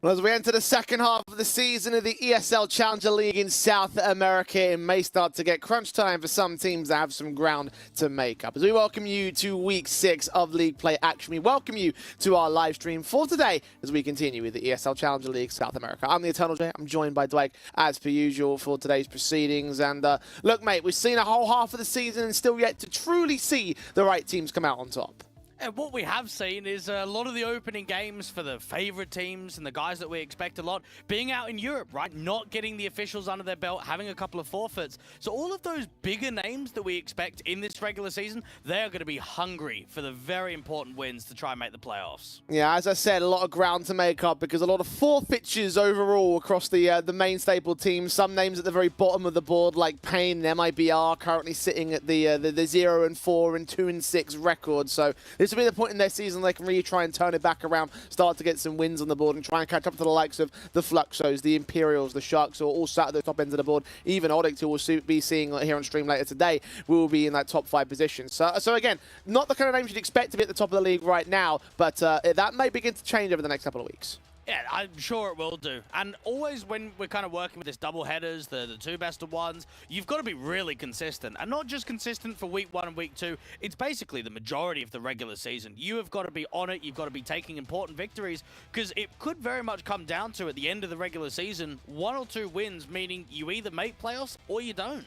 Well, as we enter the second half of the season of the ESL Challenger League in South America, it may start to get crunch time for some teams that have some ground to make up. As we welcome you to Week 6 of League Play Action, we welcome you to our live stream for today as we continue with the ESL Challenger League South America. I'm the Eternal J. I'm joined by ODDIK as per usual for today's proceedings. And look, mate, we've seen a whole half of the season and still yet to truly see the right teams come out on top. And what we have seen is a lot of the opening games for the favorite teams and the guys that we expect a lot being out in Europe, right? Not getting the officials under their belt, having a couple of forfeits. So all of those bigger names that we expect in this regular season, they're going to be hungry for the very important wins to try and make the playoffs. Yeah, as I said, a lot of ground to make up because a lot of forfeitures overall across the main staple teams. Some names at the very bottom of the board like Pain and MIBR currently sitting at the 0-4 and 2-6 record. So this will be the point in their season they can really try and turn it back around, start to get some wins on the board and try and catch up to the likes of the Fluxos, the Imperials, the Sharks, who are all sat at the top ends of the board. Even ODDIK, who we'll be seeing here on stream later today, will be in that top 5 position. So again, not the kind of names you'd expect to be at the top of the league right now, but that may begin to change over the next couple of weeks. Yeah, I'm sure it will do. And always when we're kind of working with this double headers, the two best of ones, you've got to be really consistent. And not just consistent for week 1 and week 2. It's basically the majority of the regular season. You have got to be on it. You've got to be taking important victories because it could very much come down to, at the end of the regular season, 1 or 2 wins, meaning you either make playoffs or you don't.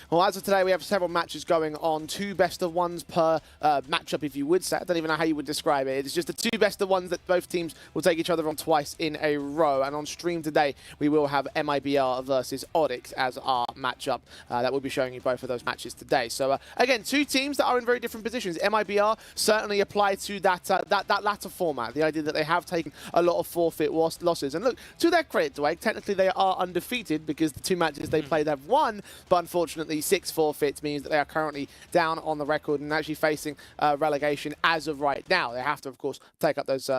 Well, as of today, we have several matches going on. 2 best-of-1s per matchup, if you would say. I don't even know how you would describe it. It's just the 2 best-of-1s that both teams will take each other on twice in a row. And on stream today, we will have MIBR versus ODDIK as our matchup. That will be showing you both of those matches today. So, again, 2 teams that are in very different positions. MIBR certainly apply to that latter format, the idea that they have taken a lot of forfeit losses. And look, to their credit, Dwayne, technically they are undefeated because the 2 matches they played have won, but unfortunately, 6 forfeits means that they are currently down on the record and actually facing relegation as of right now. They have to, of course, take up those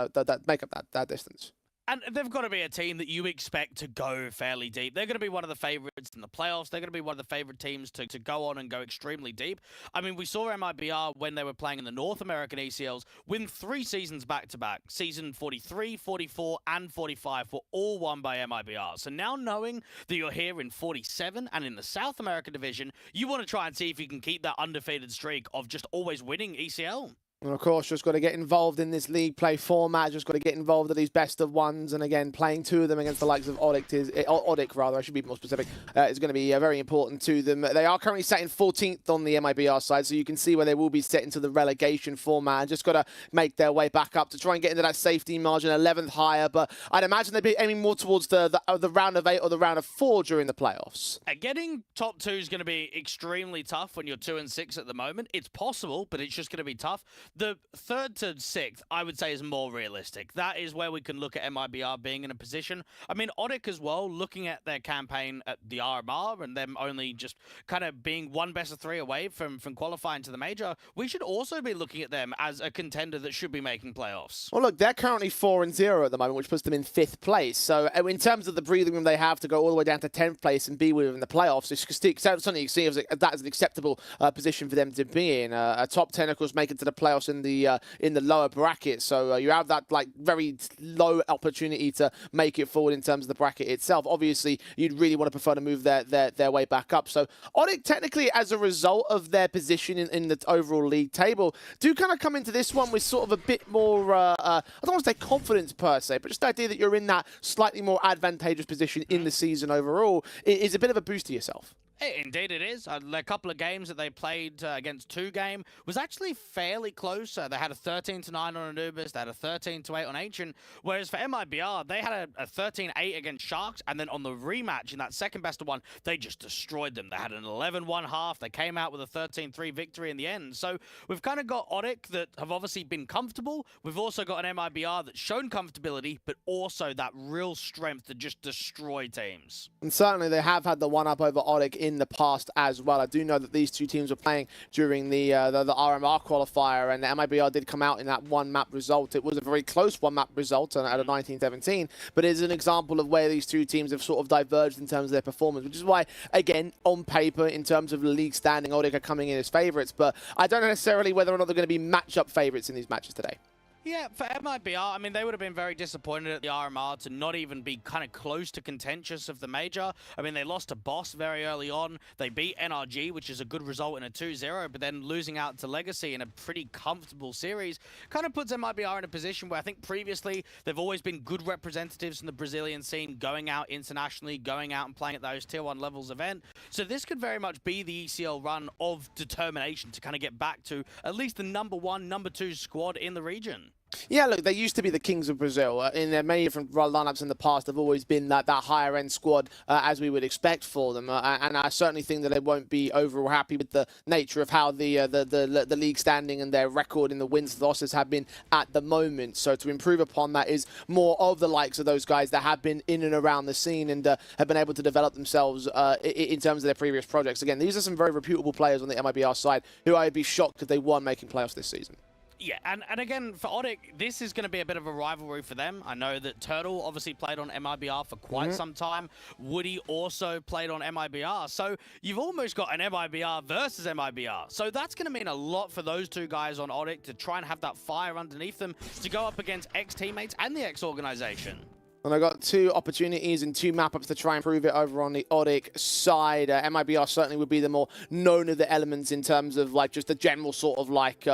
make up that distance. And they've got to be a team that you expect to go fairly deep. They're going to be one of the favorites in the playoffs. They're going to be one of the favorite teams to go on and go extremely deep. I mean, we saw MIBR when they were playing in the North American ECLs win 3 seasons back-to-back. Season 43, 44, and 45 were all won by MIBR. So now knowing that you're here in 47 and in the South American division, you want to try and see if you can keep that undefeated streak of just always winning ECL. And of course, just got to get involved in this league play format. Just got to get involved at these best of ones. And again, playing 2 of them against the likes of ODDIK, rather, I should be more specific, is going to be very important to them. They are currently sat in 14th on the MIBR side, so you can see where they will be set into the relegation format. Just got to make their way back up to try and get into that safety margin, 11th higher. But I'd imagine they'd be aiming more towards the round of 8 or the round of 4 during the playoffs. Getting top 2 is going to be extremely tough when you're 2-6 at the moment. It's possible, but it's just going to be tough. The 3rd to 6th, I would say, is more realistic. That is where we can look at MIBR being in a position. I mean, ODDIK as well, looking at their campaign at the RMR and them only just kind of being 1 best of 3 away from qualifying to the major, we should also be looking at them as a contender that should be making playoffs. Well, look, they're currently 4-0 at the moment, which puts them in 5th place. So in terms of the breathing room they have to go all the way down to 10th place and be within the playoffs, it's something you see as that as an acceptable position for them to be in. A top 10, of course, make it to the playoffs in the lower bracket, so you have that like very low opportunity to make it forward in terms of the bracket itself. Obviously, you'd really want to prefer to move their way back up. So ODDIK, technically, as a result of their position in the overall league table, do kind of come into this one with sort of a bit more, I don't want to say confidence per se, but just the idea that you're in that slightly more advantageous position in the season overall is a bit of a boost to yourself. Indeed it is. A couple of games that they played against 2 game was actually fairly close. They had a 13-9 on Anubis, they had a 13-8 on Ancient, whereas for MIBR, they had a 13-8 against Sharks, and then on the rematch in that second best of 1, they just destroyed them. They had an 11-1 half, they came out with a 13-3 victory in the end. So we've kind of got ODDIK that have obviously been comfortable. We've also got an MIBR that's shown comfortability, but also that real strength to just destroy teams. And certainly they have had the one-up over ODDIK in the past as well. I do know that these 2 teams were playing during the RMR qualifier, and the MIBR did come out in that 1-map result. It was a very close 1-map result at a 19-17, but it is an example of where these 2 teams have sort of diverged in terms of their performance, which is why, again, on paper, in terms of the league standing, ODDIK are coming in as favourites, but I don't know necessarily whether or not they're going to be matchup favourites in these matches today. Yeah, for MIBR, I mean, they would have been very disappointed at the RMR to not even be kind of close to contentious of the major. I mean, they lost to Boss very early on. They beat NRG, which is a good result in a 2-0, but then losing out to Legacy in a pretty comfortable series kind of puts MIBR in a position where I think previously they've always been good representatives in the Brazilian scene, going out internationally, going out and playing at those tier 1 levels event. So this could very much be the ECL run of determination to kind of get back to at least the #1, #2 squad in the region. Yeah, look, they used to be the kings of Brazil. In their many different lineups in the past, they've always been that higher end squad as we would expect for them. And I certainly think that they won't be overall happy with the nature of how the league standing and their record in the wins and losses have been at the moment. So to improve upon that is more of the likes of those guys that have been in and around the scene and have been able to develop themselves in terms of their previous projects. Again, these are some very reputable players on the MIBR side who I'd be shocked if they weren't making playoffs this season. Yeah, and again, for ODDIK, this is going to be a bit of a rivalry for them. I know that Turtle obviously played on MIBR for quite some time. Woody also played on MIBR. So you've almost got an MIBR versus MIBR. So that's going to mean a lot for those two guys on ODDIK to try and have that fire underneath them to go up against ex-teammates and the ex-organization. And I got 2 opportunities and 2 map-ups to try and prove it over on the ODDIK side. MIBR certainly would be the more known of the elements in terms of like just the general sort of like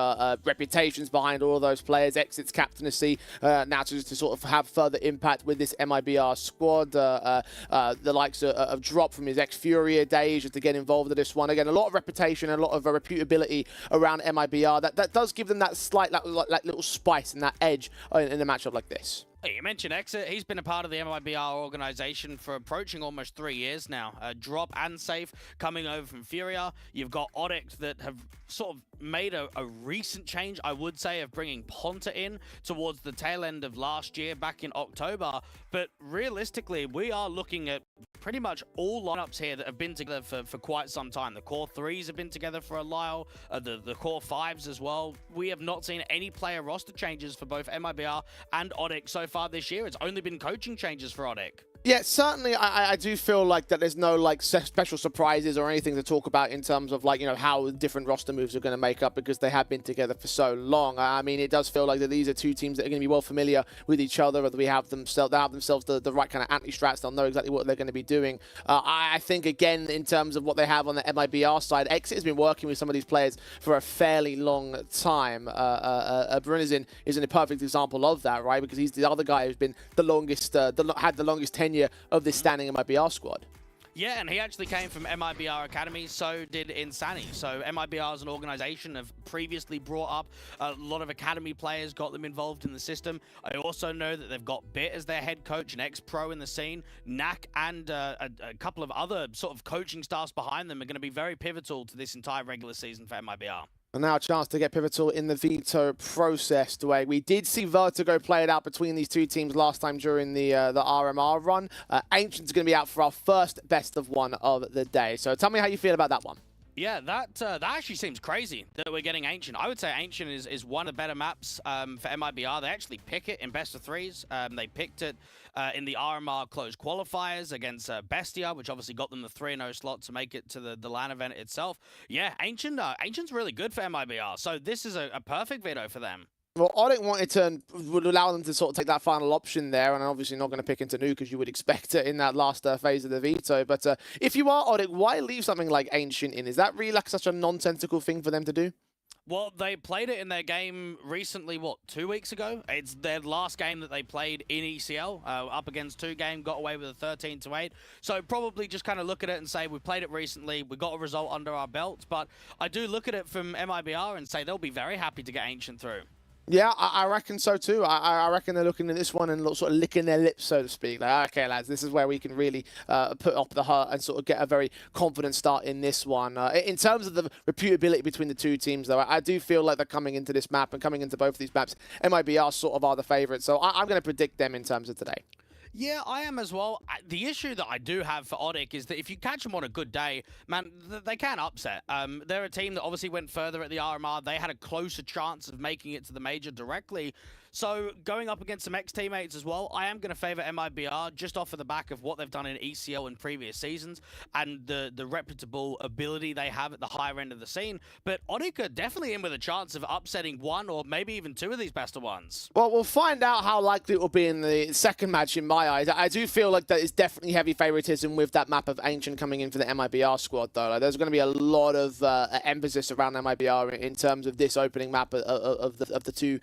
reputations behind all of those players. Exits captaincy now to sort of have further impact with this MIBR squad. The likes of Drop from his ex-Furia days just to get involved in this one. Again, a lot of reputation and a lot of reputability around MIBR. That does give them that slight like little spice and that edge in a matchup like this. You mentioned Exit. He's been a part of the MIBR organization for approaching almost 3 years now. Drop and Safe coming over from Furia. You've got ODDIK that have sort of made a recent change, I would say, of bringing Ponta in towards the tail end of last year, back in October. But realistically, we are looking at pretty much all lineups here that have been together for quite some time. The core 3s have been together for a while, the core 5s as well. We have not seen any player roster changes for both MIBR and ODDIK so far this year. It's only been coaching changes for ODDIK. Yeah, certainly I do feel like that there's no like special surprises or anything to talk about in terms of like, you know, how different roster moves are going to make up because they have been together for so long. I mean, it does feel like that these are 2 teams that are going to be well familiar with each other, whether they have themselves the right kind of anti-strats. They'll know exactly what they're going to be doing. I think, again, in terms of what they have on the MIBR side, Exit has been working with some of these players for a fairly long time. Brunizin is a perfect example of that, right? Because he's the other guy who's been the longest, had the longest tenure of this standing MIBR squad. Yeah, and he actually came from MIBR Academy, so did Insani. So MIBR as an organization have previously brought up a lot of Academy players, got them involved in the system. I also know that they've got Bit as their head coach, an ex-pro in the scene. Knack and a couple of other sort of coaching staffs behind them are going to be very pivotal to this entire regular season for MIBR. And now a chance to get pivotal in the veto process. Dwayne, we did see Vertigo play it out between these 2 teams last time during the RMR run. Ancient's going to be out for our first best of 1 of the day. So tell me how you feel about that one. Yeah, that actually seems crazy that we're getting Ancient. I would say Ancient is one of the better maps for MIBR. They actually pick it in best of 3s. They picked it in the RMR closed qualifiers against Bestia, which obviously got them the 3-0 slot to make it to the LAN event itself. Yeah, Ancient's really good for MIBR, so this is a perfect veto for them. Well, ODDIK would allow them to sort of take that final option there, and obviously not going to pick into Nuke as you would expect it in that last phase of the veto. But if you are ODDIK, why leave something like Ancient in? Is that really like such a nonsensical thing for them to do? Well, they played it in their game recently, what, 2 weeks ago? It's their last game that they played in ECL, up against 2 game, got away with a 13-8. So probably just kind of look at it and say, we played it recently, we got a result under our belts. But I do look at it from MIBR and say they'll be very happy to get Ancient through. Yeah, I reckon so too. I reckon they're looking at this one and sort of licking their lips, so to speak. Like, okay, lads, this is where we can really put up the hurt and sort of get a very confident start in this one. In terms of the reputability between the 2 teams, though, I do feel like they're coming into this map and coming into both of these maps. MIBR sort of are the favourites, so I'm going to predict them in terms of today. Yeah, I am as well. The issue that I do have for ODDIK is that if you catch them on a good day, man, they can upset. They're a team that obviously went further at the RMR. They had a closer chance of making it to the major directly. So going up against some ex-teammates as well, I am going to favor MIBR just off of the back of what they've done in ECL in previous seasons and the reputable ability they have at the higher end of the scene. But ODDIK are definitely in with a chance of upsetting one or maybe even two of these best of ones. Well, we'll find out how likely it will be in the second match in my eyes. I do feel like that is definitely heavy favoritism with that map of Ancient coming in for the MIBR squad, though. Like, there's going to be a lot of emphasis around MIBR in terms of this opening map of the two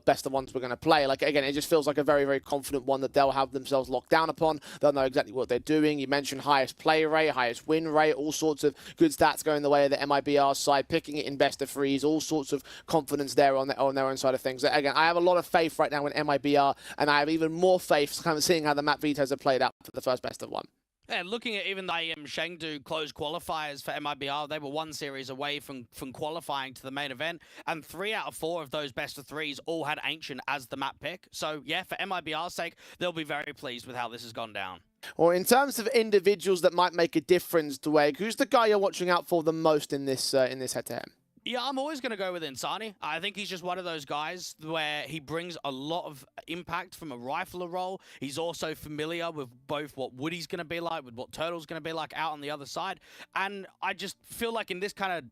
best of ones we're going to play. Like, again, it just feels like a very, very confident one that they'll have themselves locked down upon. They'll know exactly what they're doing. You mentioned highest play rate, highest win rate, all sorts of good stats going the way of the MIBR side, picking it in best of threes, all sorts of confidence there on their own side of things. Again, I have a lot of faith right now in MIBR, and I have even more faith kind of seeing how the map vetoes have played out for the first best of one. Yeah, looking at even the Chengdu closed qualifiers for MIBR, they were one series away from qualifying to the main event, and 3 out of 4 of those best of threes all had Ancient as the map pick. So yeah, for MIBR's sake, they'll be very pleased with how this has gone down. Well, in terms of individuals that might make a difference, Dwayne, who's the guy you're watching out for the most in this head-to-head? Yeah, I'm always going to go with Insani. I think he's just one of those guys where he brings a lot of impact from a rifler role. He's also familiar with both what Woody's going to be like, with what Turtle's going to be like out on the other side. And I just feel like in this kind of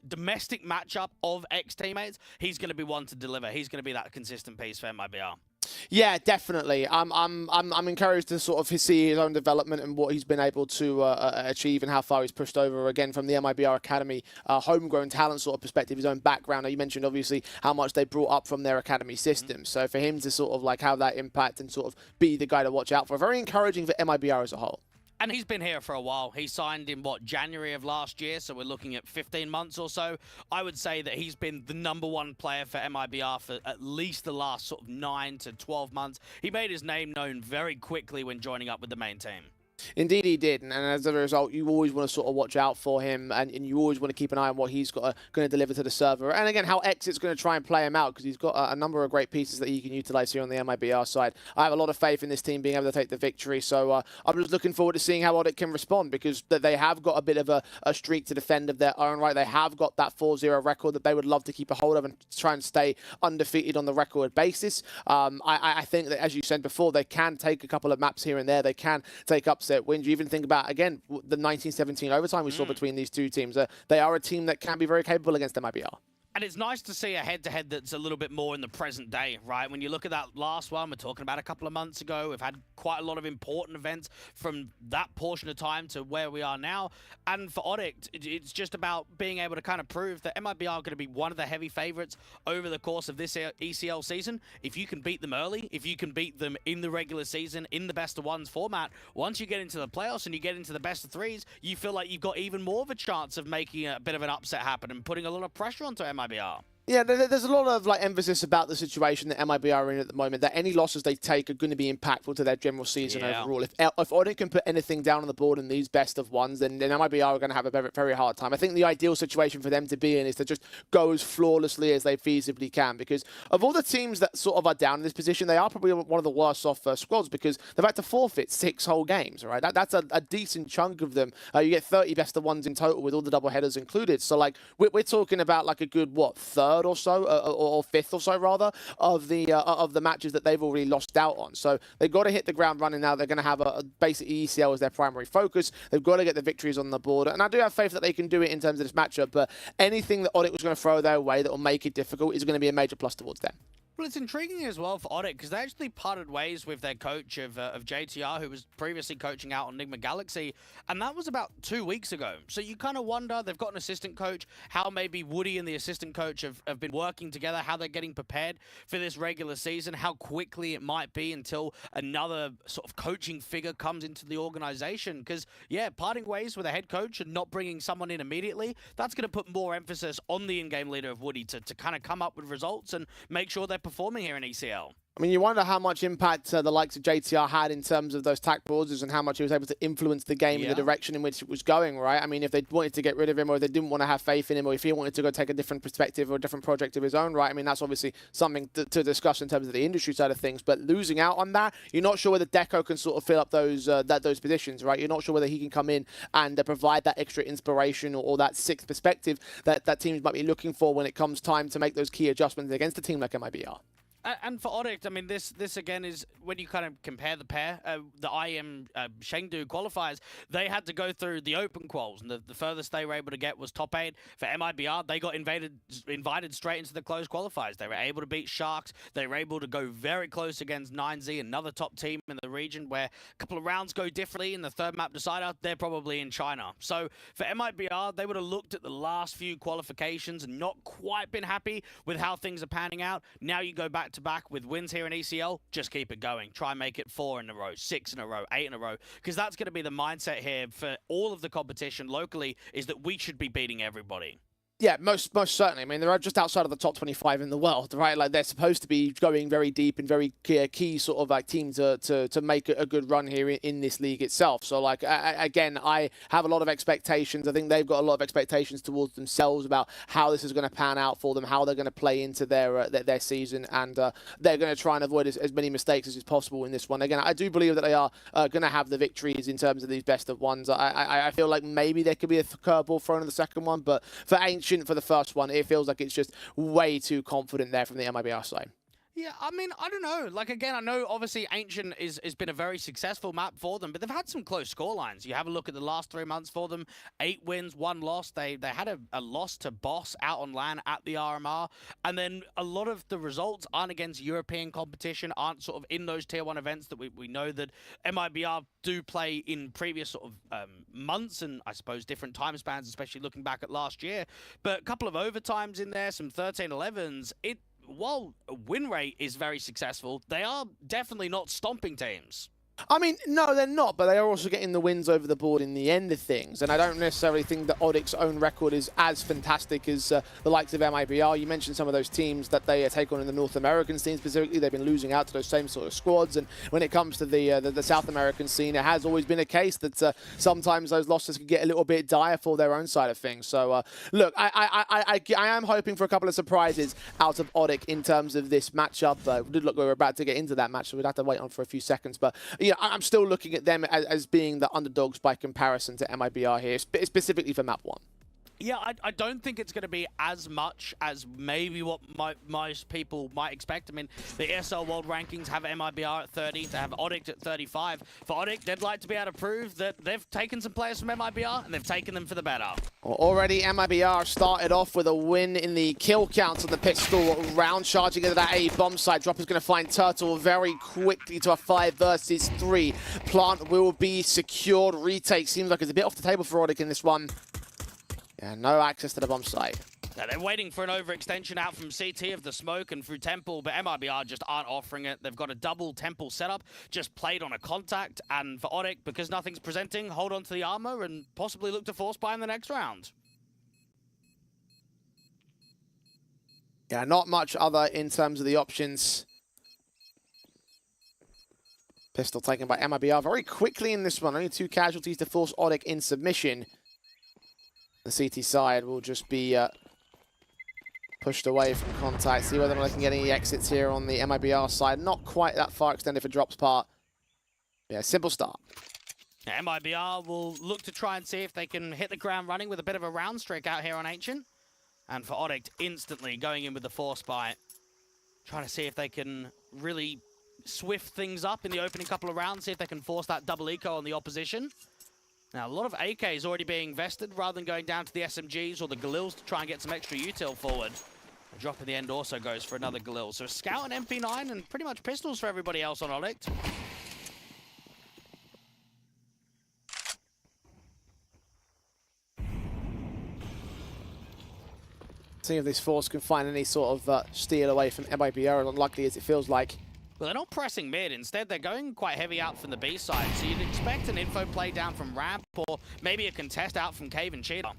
domestic matchup of ex-teammates, he's going to be one to deliver. He's going to be that consistent piece for MIBR. Yeah, definitely. I'm encouraged to sort of see his own development and what he's been able to achieve and how far he's pushed over, again, from the MIBR Academy homegrown talent sort of perspective, his own background. Now, you mentioned, obviously, how much they brought up from their academy system. So for him to sort of like have that impact and sort of be the guy to watch out for, very encouraging for MIBR as a whole. And he's been here for a while. He signed in, January of last year, so we're looking at 15 months or so. I would say that he's been the #1 player for MIBR for at least the last sort of 9 to 12 months. He made his name known very quickly when joining up with the main team. Indeed he did, and as a result, you always want to sort of watch out for him, and you always want to keep an eye on what he's going to deliver to the server. And again, how Exit's going to try and play him out, because he's got a number of great pieces that he can utilize here on the MIBR side. I have a lot of faith in this team being able to take the victory, so I'm just looking forward to seeing how ODDIK can respond, because they have got a bit of a streak to defend of their own right. They have got that 4-0 record that they would love to keep a hold of and try and stay undefeated on the record basis. I think that, as you said before, they can take a couple of maps here and there. They can take upset wins. You even think about, again, the 1917 overtime we saw between these two teams. They are a team that can be very capable against MIBR. And it's nice to see a head-to-head that's a little bit more in the present day, right? When you look at that last one, we're talking about a couple of months ago. We've had quite a lot of important events from that portion of time to where we are now. And for ODDIK, it's just about being able to kind of prove that MIBR are going to be one of the heavy favorites over the course of this ECL season. If you can beat them early, if you can beat them in the regular season, in the best of ones format, once you get into the playoffs and you get into the best of threes, you feel like you've got even more of a chance of making a bit of an upset happen and putting a lot of pressure onto MIBR. Yeah, there's a lot of emphasis about the situation that MIBR are in at the moment, that any losses they take are going to be impactful to their general season overall. If ODDIK can put anything down on the board in these best of ones, then MIBR are going to have a very, very hard time. I think the ideal situation for them to be in is to just go as flawlessly as they feasibly can, because of all the teams that sort of are down in this position, they are probably one of the worst off squads, because they've had to forfeit 6 whole games, right? That's a decent chunk of them. You get 30 best of ones in total with all the double headers included. So we're talking about like a good, third or so, or fifth or so rather, of the matches that they've already lost out on. So they've got to hit the ground running now. They're going to have a basic ECL as their primary focus. They've got to get the victories on the board, and I do have faith that they can do it in terms of this matchup. But anything that ODDIK was going to throw their way that will make it difficult is going to be a major plus towards them. Well, it's intriguing as well for ODDIK because they actually parted ways with their coach of JTR, who was previously coaching out on Enigma Galaxy, and that was about 2 weeks ago. So you kind of wonder, they've got an assistant coach, how maybe Woody and the assistant coach have been working together, how they're getting prepared for this regular season, how quickly it might be until another sort of coaching figure comes into the organization. Because, yeah, parting ways with a head coach and not bringing someone in immediately, that's going to put more emphasis on the in-game leader of Woody to kind of come up with results and make sure they're performing here in ECL. I mean, you wonder how much impact the likes of JTR had in terms of those tack pauses and how much he was able to influence the game in the direction in which it was going, right? I mean, if they wanted to get rid of him, or if they didn't want to have faith in him, or if he wanted to go take a different perspective or a different project of his own, right? I mean, that's obviously something to discuss in terms of the industry side of things. But losing out on that, you're not sure whether Deco can sort of fill up those positions, right? You're not sure whether he can come in and provide that extra inspiration or that sixth perspective that teams might be looking for when it comes time to make those key adjustments against a team like MIBR. And for ODDIK, I mean, this again is when you kind of compare the pair, the IM Chengdu qualifiers, they had to go through the open quals, and the furthest they were able to get was top 8. For MIBR, they got invited straight into the closed qualifiers. They were able to beat Sharks. They were able to go very close against 9Z, another top team in the region, where a couple of rounds go differently. In the third map decider, they're probably in China. So for MIBR, they would have looked at the last few qualifications and not quite been happy with how things are panning out. Now you go back to back with wins here in ECL, just keep it going. Try and make it 4 in a row, 6 in a row, 8 in a row, because that's going to be the mindset here for all of the competition locally, is that we should be beating everybody. Yeah, most certainly. I mean, they're just outside of the top 25 in the world, right? Like, they're supposed to be going very deep and very key sort of like team to make a good run here in this league itself. So, like, again, I have a lot of expectations. I think they've got a lot of expectations towards themselves about how this is going to pan out for them, how they're going to play into their season, and they're going to try and avoid as many mistakes as is possible in this one. Again, I do believe that they are going to have the victories in terms of these best of ones. I feel like maybe there could be a curveball thrown in the second one, but for Ancient, for the first one, it feels like it's just way too confident there from the MIBR side. Yeah, I mean, I don't know. Like, again, I know obviously Ancient has been a very successful map for them, but they've had some close scorelines. You have a look at the last 3 months for them, 8 wins, 1 loss. They had a loss to Boss out on LAN at the RMR, and then a lot of the results aren't against European competition, aren't sort of in those tier 1 events that we know that MIBR do play in previous sort of months, and I suppose different time spans, especially looking back at last year. But a couple of overtimes in there, some 13-11s. While a win rate is very successful, they are definitely not stomping teams. I mean, no, they're not, but they are also getting the wins over the board in the end of things. And I don't necessarily think that ODDIK's own record is as fantastic as the likes of MIBR. You mentioned some of those teams that they take on in the North American scene specifically. They've been losing out to those same sort of squads. And when it comes to the South American scene, it has always been a case that sometimes those losses can get a little bit dire for their own side of things. So, look, I am hoping for a couple of surprises out of ODDIK in terms of this matchup. It did look like we were about to get into that match, so we'd have to wait on for a few seconds. But yeah, I'm still looking at them as being the underdogs by comparison to MIBR here, specifically for map 1. Yeah, I don't think it's going to be as much as maybe what most people might expect. I mean, the ESL World Rankings have MIBR at 30, they have ODDIK at 35. For ODDIK, they'd like to be able to prove that they've taken some players from MIBR and they've taken them for the better. Well, already MIBR started off with a win in the kill count on the pistol round, charging into that A bomb site. Dropper's going to find Turtle very quickly to a 5 versus 3. Plant will be secured. Retake seems like it's a bit off the table for ODDIK in this one. Yeah, no access to the bomb site. Now, they're waiting for an overextension out from CT of the smoke and through Temple, but MIBR just aren't offering it. They've got a double Temple setup, just played on a contact, and for ODDIK, because nothing's presenting, hold on to the armor and possibly look to force buy in the next round. Yeah, not much other in terms of the options. Pistol taken by MIBR very quickly in this one. Only 2 casualties to force ODDIK in submission. The CT side will just be pushed away from contact. See whether they can get any exits here on the MIBR side. Not quite that far extended for Drop's part. Yeah, simple start. Now, MIBR will look to try and see if they can hit the ground running with a bit of a round streak out here on Ancient. And for ODDIK, instantly going in with the force bite. Trying to see if they can really swift things up in the opening couple of rounds. See if they can force that double eco on the opposition. Now, a lot of AK is already being invested rather than going down to the SMGs or the Galils to try and get some extra util forward. A drop in the end also goes for another Galil. So a Scout and MP9 and pretty much pistols for everybody else on ODDIK. See if this force can find any sort of steal away from MIBR, as unlikely as it feels like. Well, they're not pressing mid. Instead, they're going quite heavy out from the B side. So you'd expect an info play down from ramp or maybe a contest out from Cave and Cheetah.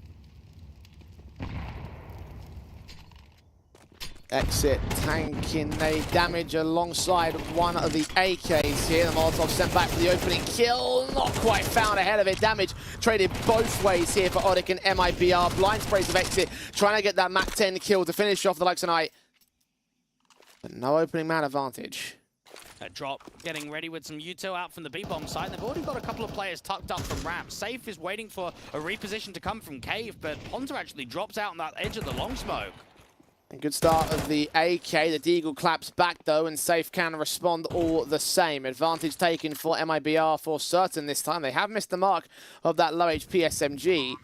Exit tanking a damage alongside one of the AKs here. The Molotov sent back for the opening kill. Not quite found ahead of it. Damage traded both ways here for ODDIK and MIBR. Blind sprays of Exit trying to get that Mach 10 kill to finish off the likes of Knight. But no opening man advantage. A drop, getting ready with some util out from the B-bomb side. They've already got a couple of players tucked up from ramp. Safe is waiting for a reposition to come from Cave, but Ponta actually drops out on that edge of the long smoke. Good start of the AK. The Deagle claps back though, and Safe can respond all the same. Advantage taken for MIBR for certain this time. They have missed the mark of that low HP SMG.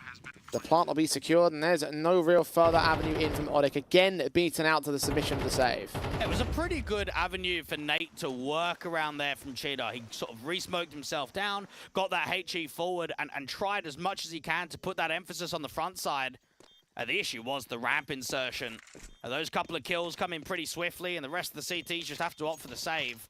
The plant will be secured, and there's no real further avenue in from ODDIK. Again, beaten out to the submission of the save. It was a pretty good avenue for Nate to work around there from Cheetah. He sort of re-smoked himself down, got that HE forward, and tried as much as he can to put that emphasis on the front side. The issue was the ramp insertion. Those couple of kills come in pretty swiftly, and the rest of the CTs just have to opt for the save.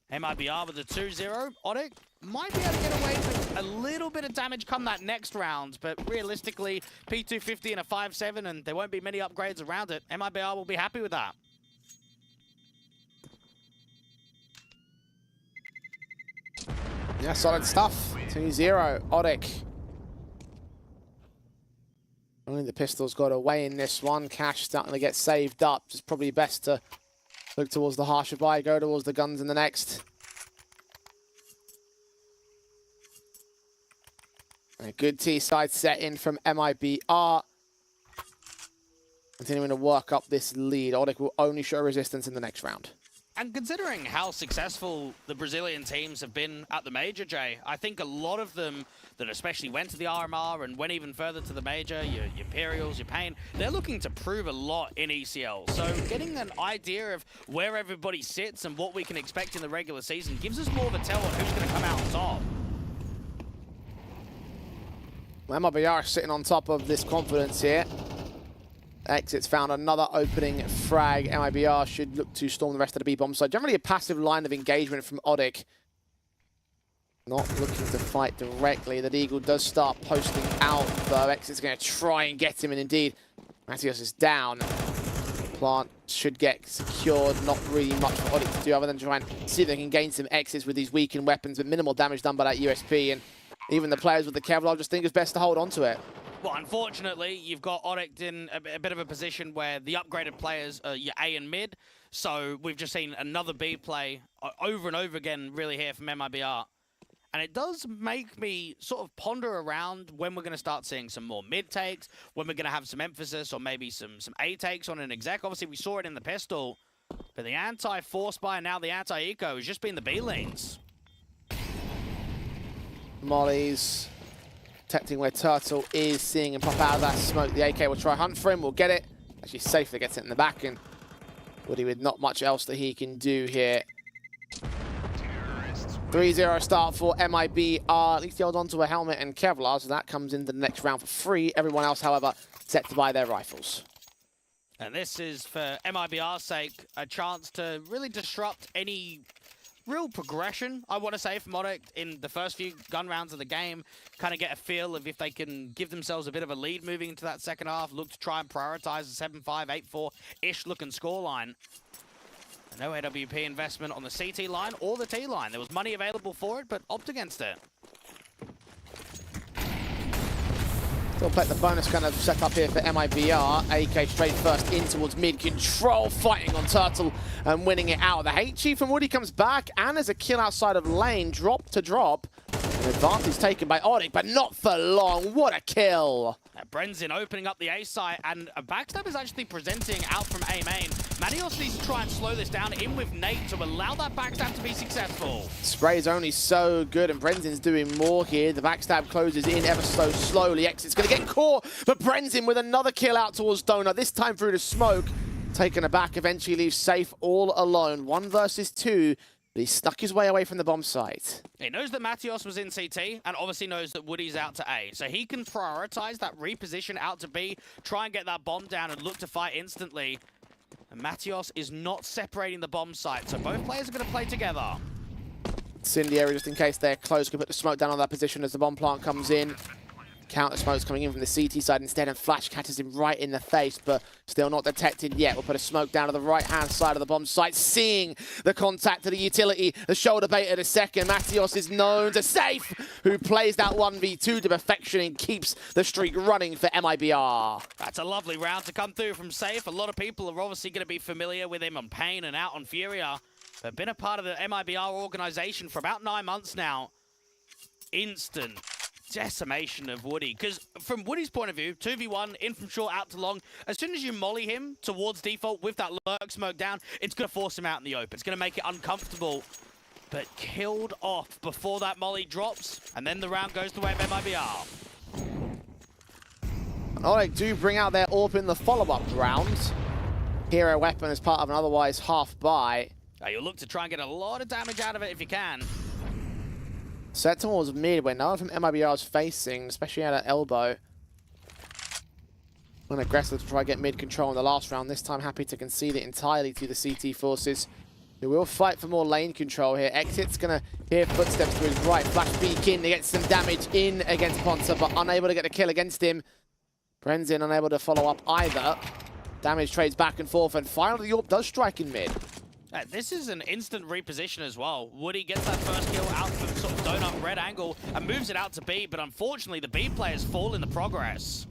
MIBR with a 2-0. ODDIK might be able to get away with a little bit of damage come that next round, but realistically, P250 and a 5-7, and there won't be many upgrades around it. MIBR will be happy with that. Yeah, solid stuff. 2-0, ODDIK. Only the Pistols got away in this one. Cash starting to get saved up. It's probably best to look towards the harsher buy, go towards the guns in the next. A good T-side set in from MIBR. Continuing to work up this lead. ODDIK will only show resistance in the next round. And considering how successful the Brazilian teams have been at the Major, Jay, I think a lot of them that especially went to the RMR and went even further to the Major, your Imperials, your Pain, they're looking to prove a lot in ECL. So getting an idea of where everybody sits and what we can expect in the regular season gives us more of a tell on who's going to come out on top. MIBR sitting on top of this confidence here. Exits found another opening frag. MIBR should look to storm the rest of the B-bomb side. Generally a passive line of engagement from ODDIK. Not looking to fight directly. The Eagle does start posting out though. Exit's going to try and get him, and indeed, Matios is down. Plant should get secured. Not really much for ODDIK to do other than try and see if they can gain some exits with these weakened weapons, but minimal damage done by that USP, and even the players with the Kevlar just think it's best to hold on to it. Well, unfortunately, you've got ODDIK in a bit of a position where the upgraded players are your A and mid. So we've just seen another B play over and over again really here from MIBR. And it does make me sort of ponder around when we're going to start seeing some more mid takes, when we're going to have some emphasis or maybe some A takes on an exec. Obviously, we saw it in the pistol, but the anti-force buy and now the anti-eco has just been the B lanes. Molly's detecting where Turtle is, seeing him pop out of that smoke. The AK will try hunt for him, will get it. Actually safely gets it in the back, and Woody with not much else that he can do here. 3-0 start for MIBR. At least he held on to a helmet and Kevlar, so that comes into the next round for free. Everyone else, however, set to buy their rifles. And this is, for MIBR's sake, a chance to really disrupt any real progression, I want to say, from ODDIK in the first few gun rounds of the game. Kind of get a feel of if they can give themselves a bit of a lead moving into that second half. Look to try and prioritize a 7-5, 8-4-ish looking scoreline. No AWP investment on the CT line or the T line. There was money available for it, but opt against it. Still play the bonus kind of set up here for MIBR. AK straight first in towards mid. Control fighting on Turtle and winning it out. The HE from Woody comes back, and there's a kill outside of lane. Drop to drop. An advantage taken by ODDIK, but not for long. What a kill. Brenzin opening up the A site, and a backstab is actually presenting out from A main. Matios needs to try and slow this down in with Nate to allow that backstab to be successful. Spray's only so good, and Brenzin's doing more here. The backstab closes in ever so slowly. Exit's going to get caught, but Brenzin with another kill out towards Donut, this time through the smoke. Taken aback, eventually leaves Safe all alone. 1 versus 2. But he snuck his way away from the bomb site. He knows that Matios was in CT, and obviously knows that Woody's out to A. So he can prioritize that reposition out to B, try and get that bomb down and look to fight instantly. And Matios is not separating the bomb site, so both players are going to play together. Incendiary, just in case they're close, can put the smoke down on that position as the bomb plant comes in. Counter smoke's coming in from the CT side instead, and Flash catches him right in the face, but still not detected yet. We'll put a smoke down to the right-hand side of the bomb site, seeing the contact to the utility. The shoulder bait at a second. Matios is known to Safe, who plays that 1v2 to perfection and keeps the streak running for MIBR. That's a lovely round to come through from Safe. A lot of people are obviously going to be familiar with him on Pain and out on Furia. But been a part of the MIBR organization for about 9 months now. Instant decimation of Woody. Because from Woody's point of view, 2v1, in from short, out to long, as soon as you molly him towards default with that lurk smoke down, it's going to force him out in the open. It's going to make it uncomfortable. But killed off before that molly drops, and then the round goes the way of MIBR. ODDIK do bring out their AWP in the follow-up round. Hero weapon as part of an otherwise half buy. You'll look to try and get a lot of damage out of it if you can. Set towards mid where no one from MIBR is facing, especially at an elbow. An aggressive to try and get mid control in the last round. This time happy to concede it entirely to the CT forces. Who will fight for more lane control here. Exit's going to hear footsteps to his right. Flash peek in to get some damage in against Ponta, but unable to get a kill against him. Brenzin unable to follow up either. Damage trades back and forth, and finally the AWP does strike in mid. This is an instant reposition as well. Woody gets that first kill out from sort of donut red angle and moves it out to B, but unfortunately the B players fall in the progress.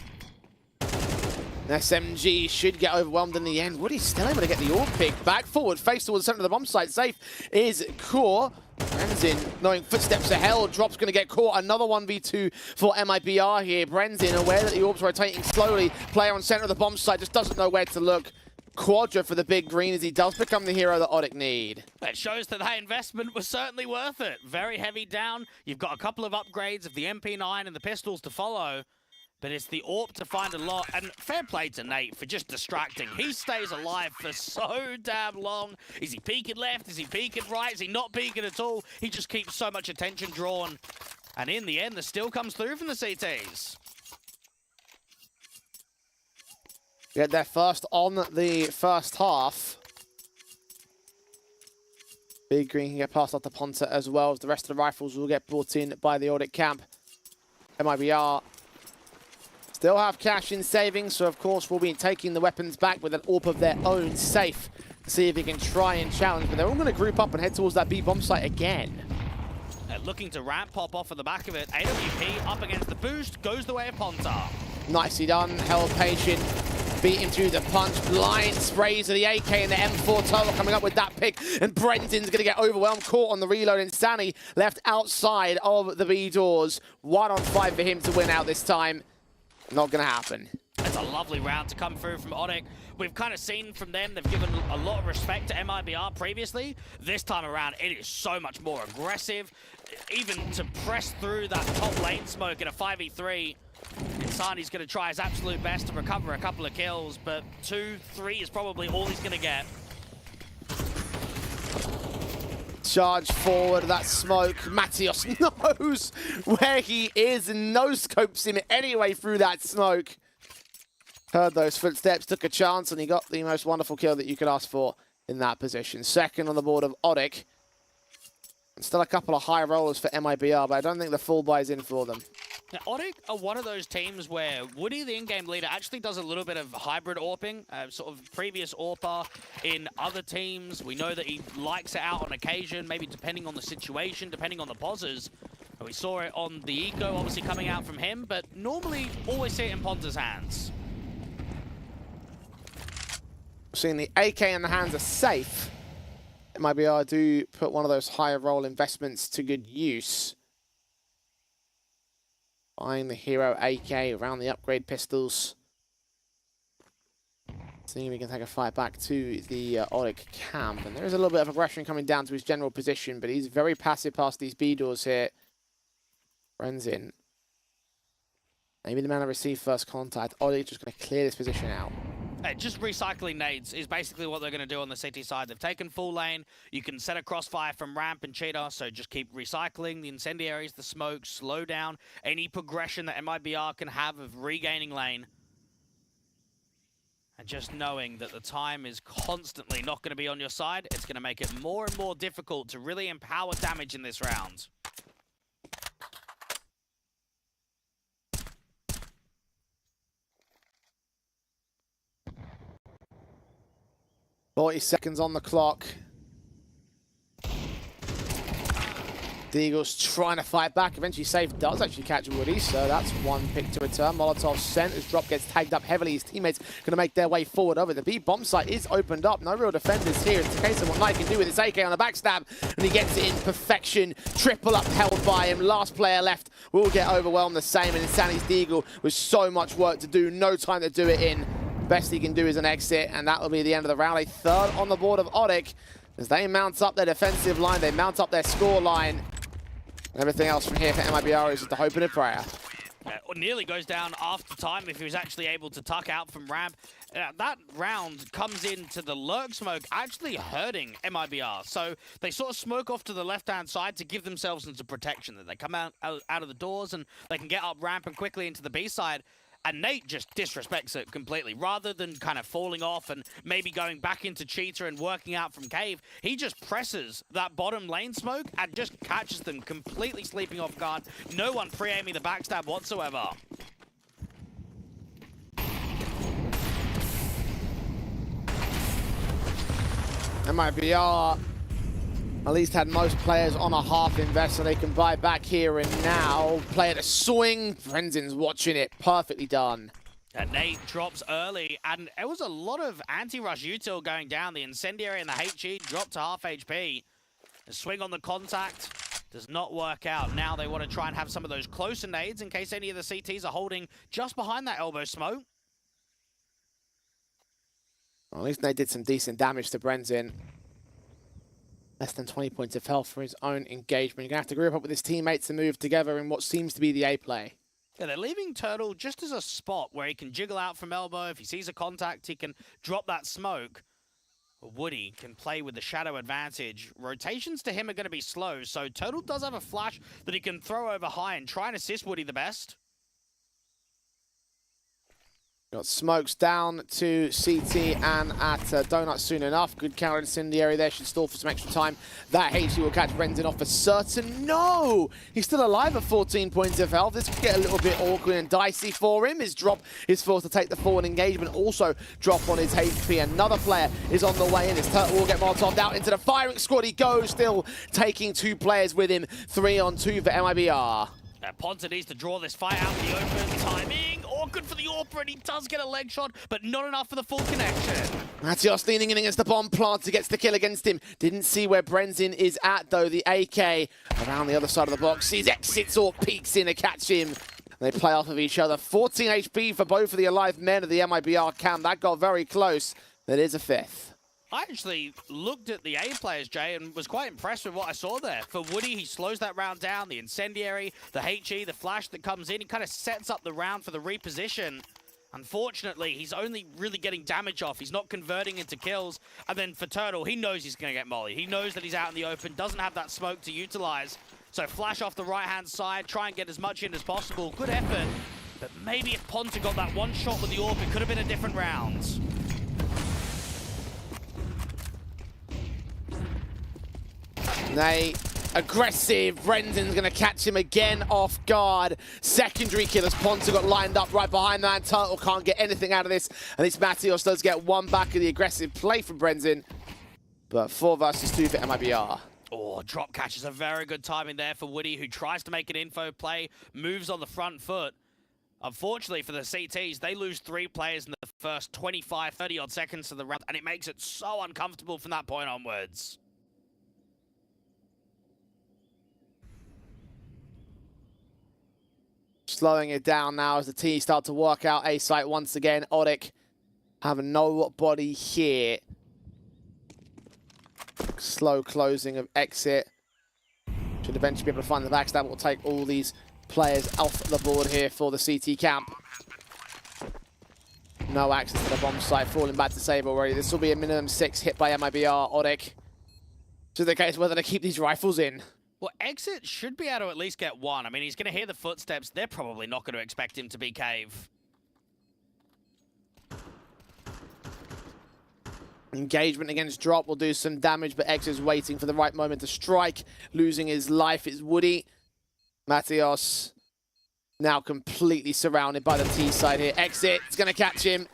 SMG should get overwhelmed in the end. Woody's still able to get the AWP pick. Back forward, face towards the center of the bomb site. Safe is Core. Brenzin, knowing footsteps of hell, Drop's going to get caught. Another 1v2 for MIBR here. Brenzin, aware that the AWP's rotating slowly. Player on center of the bomb site just doesn't know where to look. Quadra for the big green as he does become the hero that ODDIK need. It shows that that investment was certainly worth it. Very heavy down. You've got a couple of upgrades of the MP9 and the pistols to follow. But it's the AWP to find a lot, and fair play to Nate for just distracting. He stays alive for so damn long. Is he peeking left? Is he peeking right? Is he not peeking at all? He just keeps so much attention drawn. And in the end, the steal comes through from the CTs. Get their first on the first half. Big green can get passed off to Ponta as well, as the rest of the rifles will get brought in by the ODDIK camp. MIBR still have cash in savings, so of course we'll be taking the weapons back with an AWP of their own safe to see if he can try and challenge. But they're all going to group up and head towards that B bomb site again. They're looking to ramp pop off at the back of it. AWP up against the boost, goes the way of Ponta. Nicely done, held patient, beat him through the punch, blind sprays of the AK and the M4 Turtle coming up with that pick, and Brendan's going to get overwhelmed, caught on the reload, and Sani left outside of the B doors. 1 on 5 for him to win out this time. Not going to happen. That's a lovely round to come through from ODDIK. We've kind of seen from them, they've given a lot of respect to MIBR previously. This time around, it is so much more aggressive. Even to press through that top lane smoke in a 5v3, Insani's going to try his absolute best to recover a couple of kills, but 2, 3 is probably all he's going to get. Charge forward, that smoke. Matios knows where he is and no-scopes him anyway through that smoke. Heard those footsteps, took a chance, and he got the most wonderful kill that you could ask for in that position. Second on the board of ODDIK. And still a couple of high rollers for MIBR, but I don't think the full buy is in for them. Now, ODDIK are one of those teams where Woody, the in-game leader, actually does a little bit of hybrid AWPing, sort of previous AWPer in other teams. We know that he likes it out on occasion, maybe depending on the situation, depending on the pauses. We saw it on the Eco, obviously coming out from him, but normally always see it in Ponta's hands. Seeing the AK in the hands are safe. MIBR do put one of those higher roll investments to good use. Buying the hero AK around the upgrade pistols. Seeing if we can take a fight back to the ODDIK camp. And there is a little bit of aggression coming down to his general position, but he's very passive past these B doors here. Brenzin. Maybe the man to receive first contact. ODDIK just going to clear this position out. Just recycling nades is basically what they're going to do on the city side. They've taken full lane. You can set a crossfire from ramp and cheetah, so just keep recycling the incendiaries, the smoke, slow down any progression that MIBR can have of regaining lane. And just knowing that the time is constantly not going to be on your side, it's going to make it more and more difficult to really empower damage in this round. "40 seconds on the clock." The Eagles trying to fight back. Eventually, Save does actually catch Woody, so that's one pick to return. Molotov sent as Drop gets tagged up heavily. His teammates going to make their way forward over. The B bomb site is opened up. No real defenders here. It's a case of what Knight can do with his AK on the backstab, and he gets it in perfection. Triple upheld by him. Last player left will get overwhelmed the same, and Insanity's Deagle with so much work to do. No time to do it in. Best he can do is an exit, and that will be the end of the round. A third on the board of ODDIK as they mount up their defensive line. They mount up their score line. Everything else from here for MIBR is just a hope and a prayer. Nearly goes down after time if he was actually able to tuck out from ramp. That round comes into the lurk smoke actually hurting MIBR. So they sort of smoke off to the left-hand side to give themselves into protection. That they come out of the doors and they can get up ramp and quickly into the B side. And Nate just disrespects it completely. Rather than kind of falling off and maybe going back into Cheetah and working out from Cave, he just presses that bottom lane smoke and just catches them completely sleeping off guard. No one pre-aiming the backstab whatsoever. MIBR at least had most players on a half invest, so they can buy back here and now. Play at a swing. Brenzin's watching it. Perfectly done. And Nate drops early, and it was a lot of anti-rush util going down. The Incendiary and the HE dropped to half HP. The swing on the contact does not work out. Now they want to try and have some of those closer nades in case any of the CTs are holding just behind that elbow smoke. Well, at least they did some decent damage to Brenzin. Less than 20 points of health for his own engagement. You're going to have to group up with his teammates and move together in what seems to be the A play. Yeah, they're leaving Turtle just as a spot where he can jiggle out from elbow. If he sees a contact, he can drop that smoke. Woody can play with the shadow advantage. Rotations to him are going to be slow, so Turtle does have a flash that he can throw over high and try and assist Woody the best. Got smokes down to CT and at Donut soon enough. Good counter incendiary there. Should stall for some extra time. That HC will catch Brendan off for certain. No! He's still alive at 14 points of health. This could get a little bit awkward and dicey for him. His drop is forced to take the forward engagement. Also drop on his HP. Another player is on the way in. His Turtle will get Molotov out into the firing squad. He goes, still taking two players with him. 3-on-2 for MIBR. Ponta needs to draw this fight out in the open. Timing, awkward for the AWP, and he does get a leg shot, but not enough for the full connection. Matios leaning in against the bomb plant to get the kill against him. Didn't see where Brenzin is at, though. The AK around the other side of the box. He exits or peeks in to catch him. They play off of each other. 14 HP for both of the alive men of the MIBR camp. That got very close. That is a fifth. I actually looked at the A players, Jay, and was quite impressed with what I saw there. For Woody, he slows that round down. The Incendiary, the HE, the flash that comes in, he kind of sets up the round for the reposition. Unfortunately, he's only really getting damage off. He's not converting into kills. And then for Turtle, he knows he's going to get molly. He knows that he's out in the open, doesn't have that smoke to utilize. So flash off the right-hand side, try and get as much in as possible. Good effort. But maybe if Ponta got that one shot with the AWP, it could have been a different round. Nate, aggressive. Brendan's going to catch him again off guard. Secondary kill as Ponta got lined up right behind that. Turtle can't get anything out of this. And this Matios does get one back of the aggressive play from Brendan. But 4 versus 2 for MIBR. Oh, drop catch is a very good timing there for Woody, who tries to make an info play, moves on the front foot. Unfortunately for the CTs, they lose 3 players in the first 25, 30 odd seconds of the round, and it makes it so uncomfortable from that point onwards. Slowing it down now as the T start to work out A site once again. ODDIK have nobody here. Slow closing of exit. Should eventually be able to find the backstab. Will take all these players off the board here for the CT camp. No access to the bomb site. Falling back to save already. This will be a minimum 6 hit by MIBR. ODDIK. So the case whether to keep these rifles in. Well, Exit should be able to at least get one. I mean, he's going to hear the footsteps. They're probably not going to expect him to be Cave. Engagement against Drop will do some damage, but X is waiting for the right moment to strike. Losing his life is Woody. Matios now completely surrounded by the T side here. Exit is going to catch him.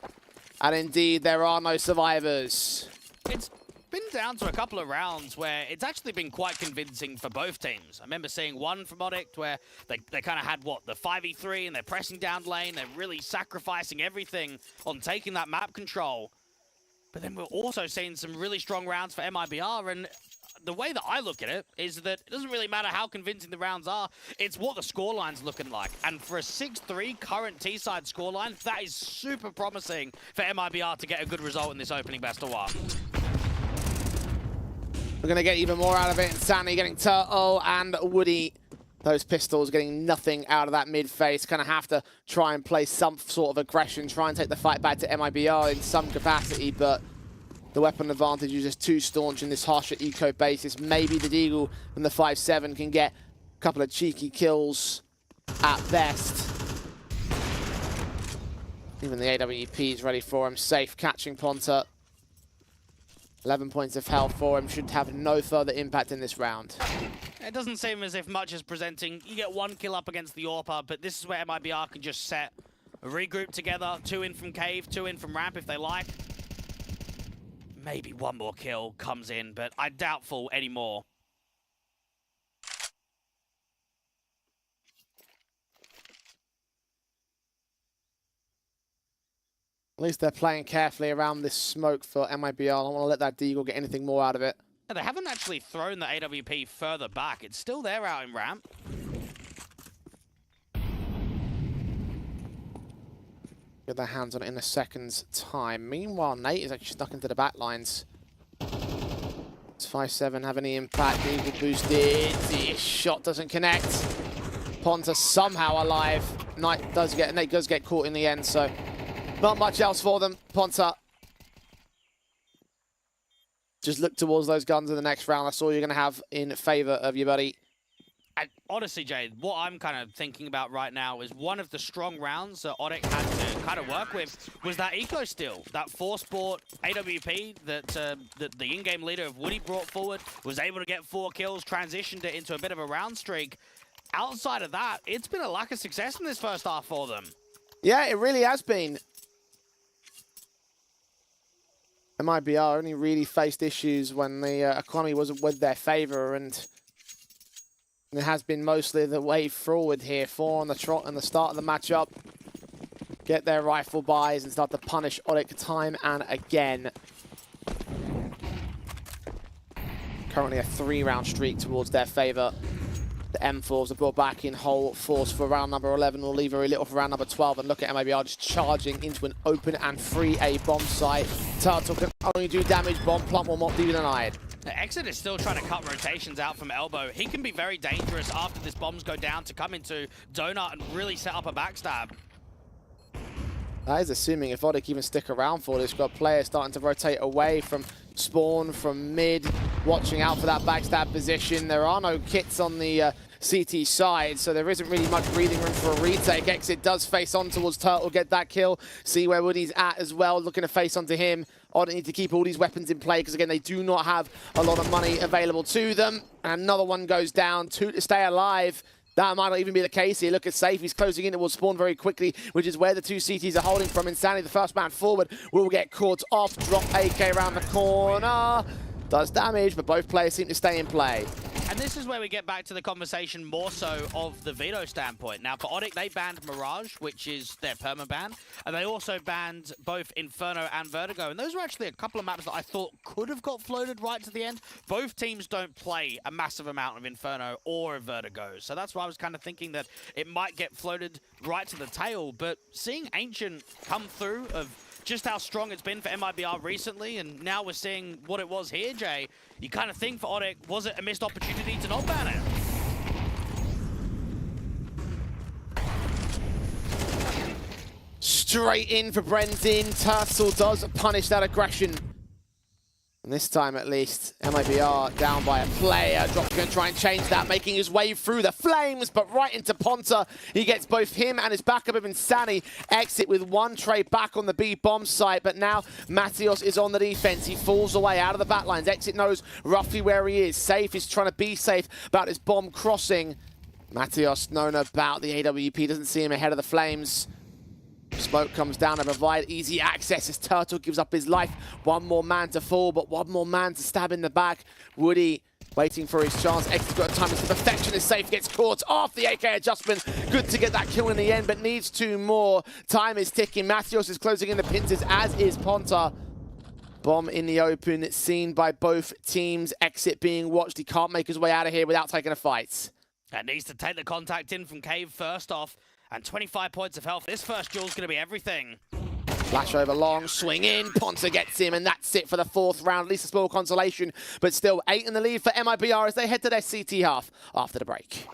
And indeed, there are no survivors. It's been down to a couple of rounds where it's actually been quite convincing for both teams. I remember seeing one from ODDIK where they kind of had, what, the 5v3, and they're pressing down lane, they're really sacrificing everything on taking that map control. But then we're also seeing some really strong rounds for MIBR, and the way that I look at it is that it doesn't really matter how convincing the rounds are, it's what the scoreline's looking like. And for a 6-3 current T-side scoreline, that is super promising for MIBR to get a good result in this opening best of one. We're going to get even more out of it. Insanity getting Turtle and Woody. Those pistols getting nothing out of that mid phase. Kind of have to try and play some sort of aggression, try and take the fight back to MIBR in some capacity, but the weapon advantage is just too staunch in this harsher eco basis. Maybe the Deagle and the 5-7 can get a couple of cheeky kills at best. Even the AWP is ready for him. Safe catching Ponta. 11 points of health for him. Should have no further impact in this round. It doesn't seem as if much is presenting. You get one kill up against the AWP, but this is where MIBR can just set a regroup together. 2 in from cave, 2 in from ramp if they like. Maybe one more kill comes in, but I doubtful anymore. At least they're playing carefully around this smoke for MIBR. I don't want to let that Deagle get anything more out of it. And they haven't actually thrown the AWP further back. It's still there out in ramp. Get their hands on it in a second's time. Meanwhile, Nate is actually stuck into the back lines. Does 5-7 have any impact? Deagle boosted. The shot doesn't connect. Ponta somehow alive. Nate does get caught in the end, so not much else for them. Ponta, just look towards those guns in the next round. That's all you're going to have in favor of you, buddy. And honestly, Jade, what I'm kind of thinking about right now is one of the strong rounds that ODDIK had to kind of work with was that eco steal, that four-sport AWP that the in-game leader of Woody brought forward, was able to get 4 kills, transitioned it into a bit of a round streak. Outside of that, it's been a lack of success in this first half for them. Yeah, it really has been. MIBR only really faced issues when the economy wasn't with their favor, and it has been mostly the way forward here. 4 on the trot and the start of the matchup. Get their rifle buys and start to punish ODDIK time and again. Currently a 3-round streak towards their favor. The M4s are brought back in whole force for round number 11. Will leave very little for round number 12. And look at MIBR just charging into an open and free A bomb site. Turtle can only do damage. Bomb plump will not be denied. Exit is still trying to cut rotations out from Elbow. He can be very dangerous after this bombs go down to come into Donut and really set up a backstab. That is assuming if ODDIK even stick around for this. Got players starting to rotate away from spawn, from mid, watching out for that backstab position. There are no kits on the CT side, so there isn't really much breathing room for a retake. Exit does face on towards Turtle, get that kill. See where Woody's at as well, looking to face onto him. ODDIK need to keep all these weapons in play because, again, they do not have a lot of money available to them. And another one goes down, 2 to stay alive. That might not even be the case here. Look at Safe. He's closing in towards spawn very quickly, which is where the 2 CTs are holding from. Insanity, the first man forward, will get caught off. Drop AK around the corner. Does damage, but both players seem to stay in play. And this is where we get back to the conversation more so of the veto standpoint. Now, for ODDIK, they banned Mirage, which is their permaban, and they also banned both Inferno and Vertigo. And those were actually a couple of maps that I thought could have got floated right to the end. Both teams don't play a massive amount of Inferno or of Vertigo. So that's why I was kind of thinking that it might get floated right to the tail. But seeing Ancient come through of just how strong it's been for MIBR recently, and now we're seeing what it was here, Jay. You kind of think for ODDIK, was it a missed opportunity to not ban it? Straight in for Brenzin. Turtle does punish that aggression. And this time, at least, MIBR down by a player. Drop's going to try and change that, making his way through the flames, but right into Ponta. He gets both him and his backup of Insanity. Exit with 1 tray back on the B bomb site, but now Matios is on the defense. He falls away out of the back lines. Exit knows roughly where he is. Safe is trying to be safe about his bomb crossing. Matios known about the AWP, doesn't see him ahead of the flames. Smoke comes down to provide easy access as Turtle gives up his life. One more man to fall, but one more man to stab in the back. Woody waiting for his chance. Ex's got time. The perfection is safe. Gets caught off the AK adjustment. Good to get that kill in the end, but needs two more. Time is ticking. Mathios is closing in the pincers, as is Ponta. Bomb in the open, seen by both teams. Exit being watched. He can't make his way out of here without taking a fight. And needs to take the contact in from Cave first off. And 25 points of health. This first duel's going to be everything. Flash over long, swing in, Ponta gets him, and that's it for the fourth round. At least a small consolation, but still 8 in the lead for MIBR as they head to their CT half after the break.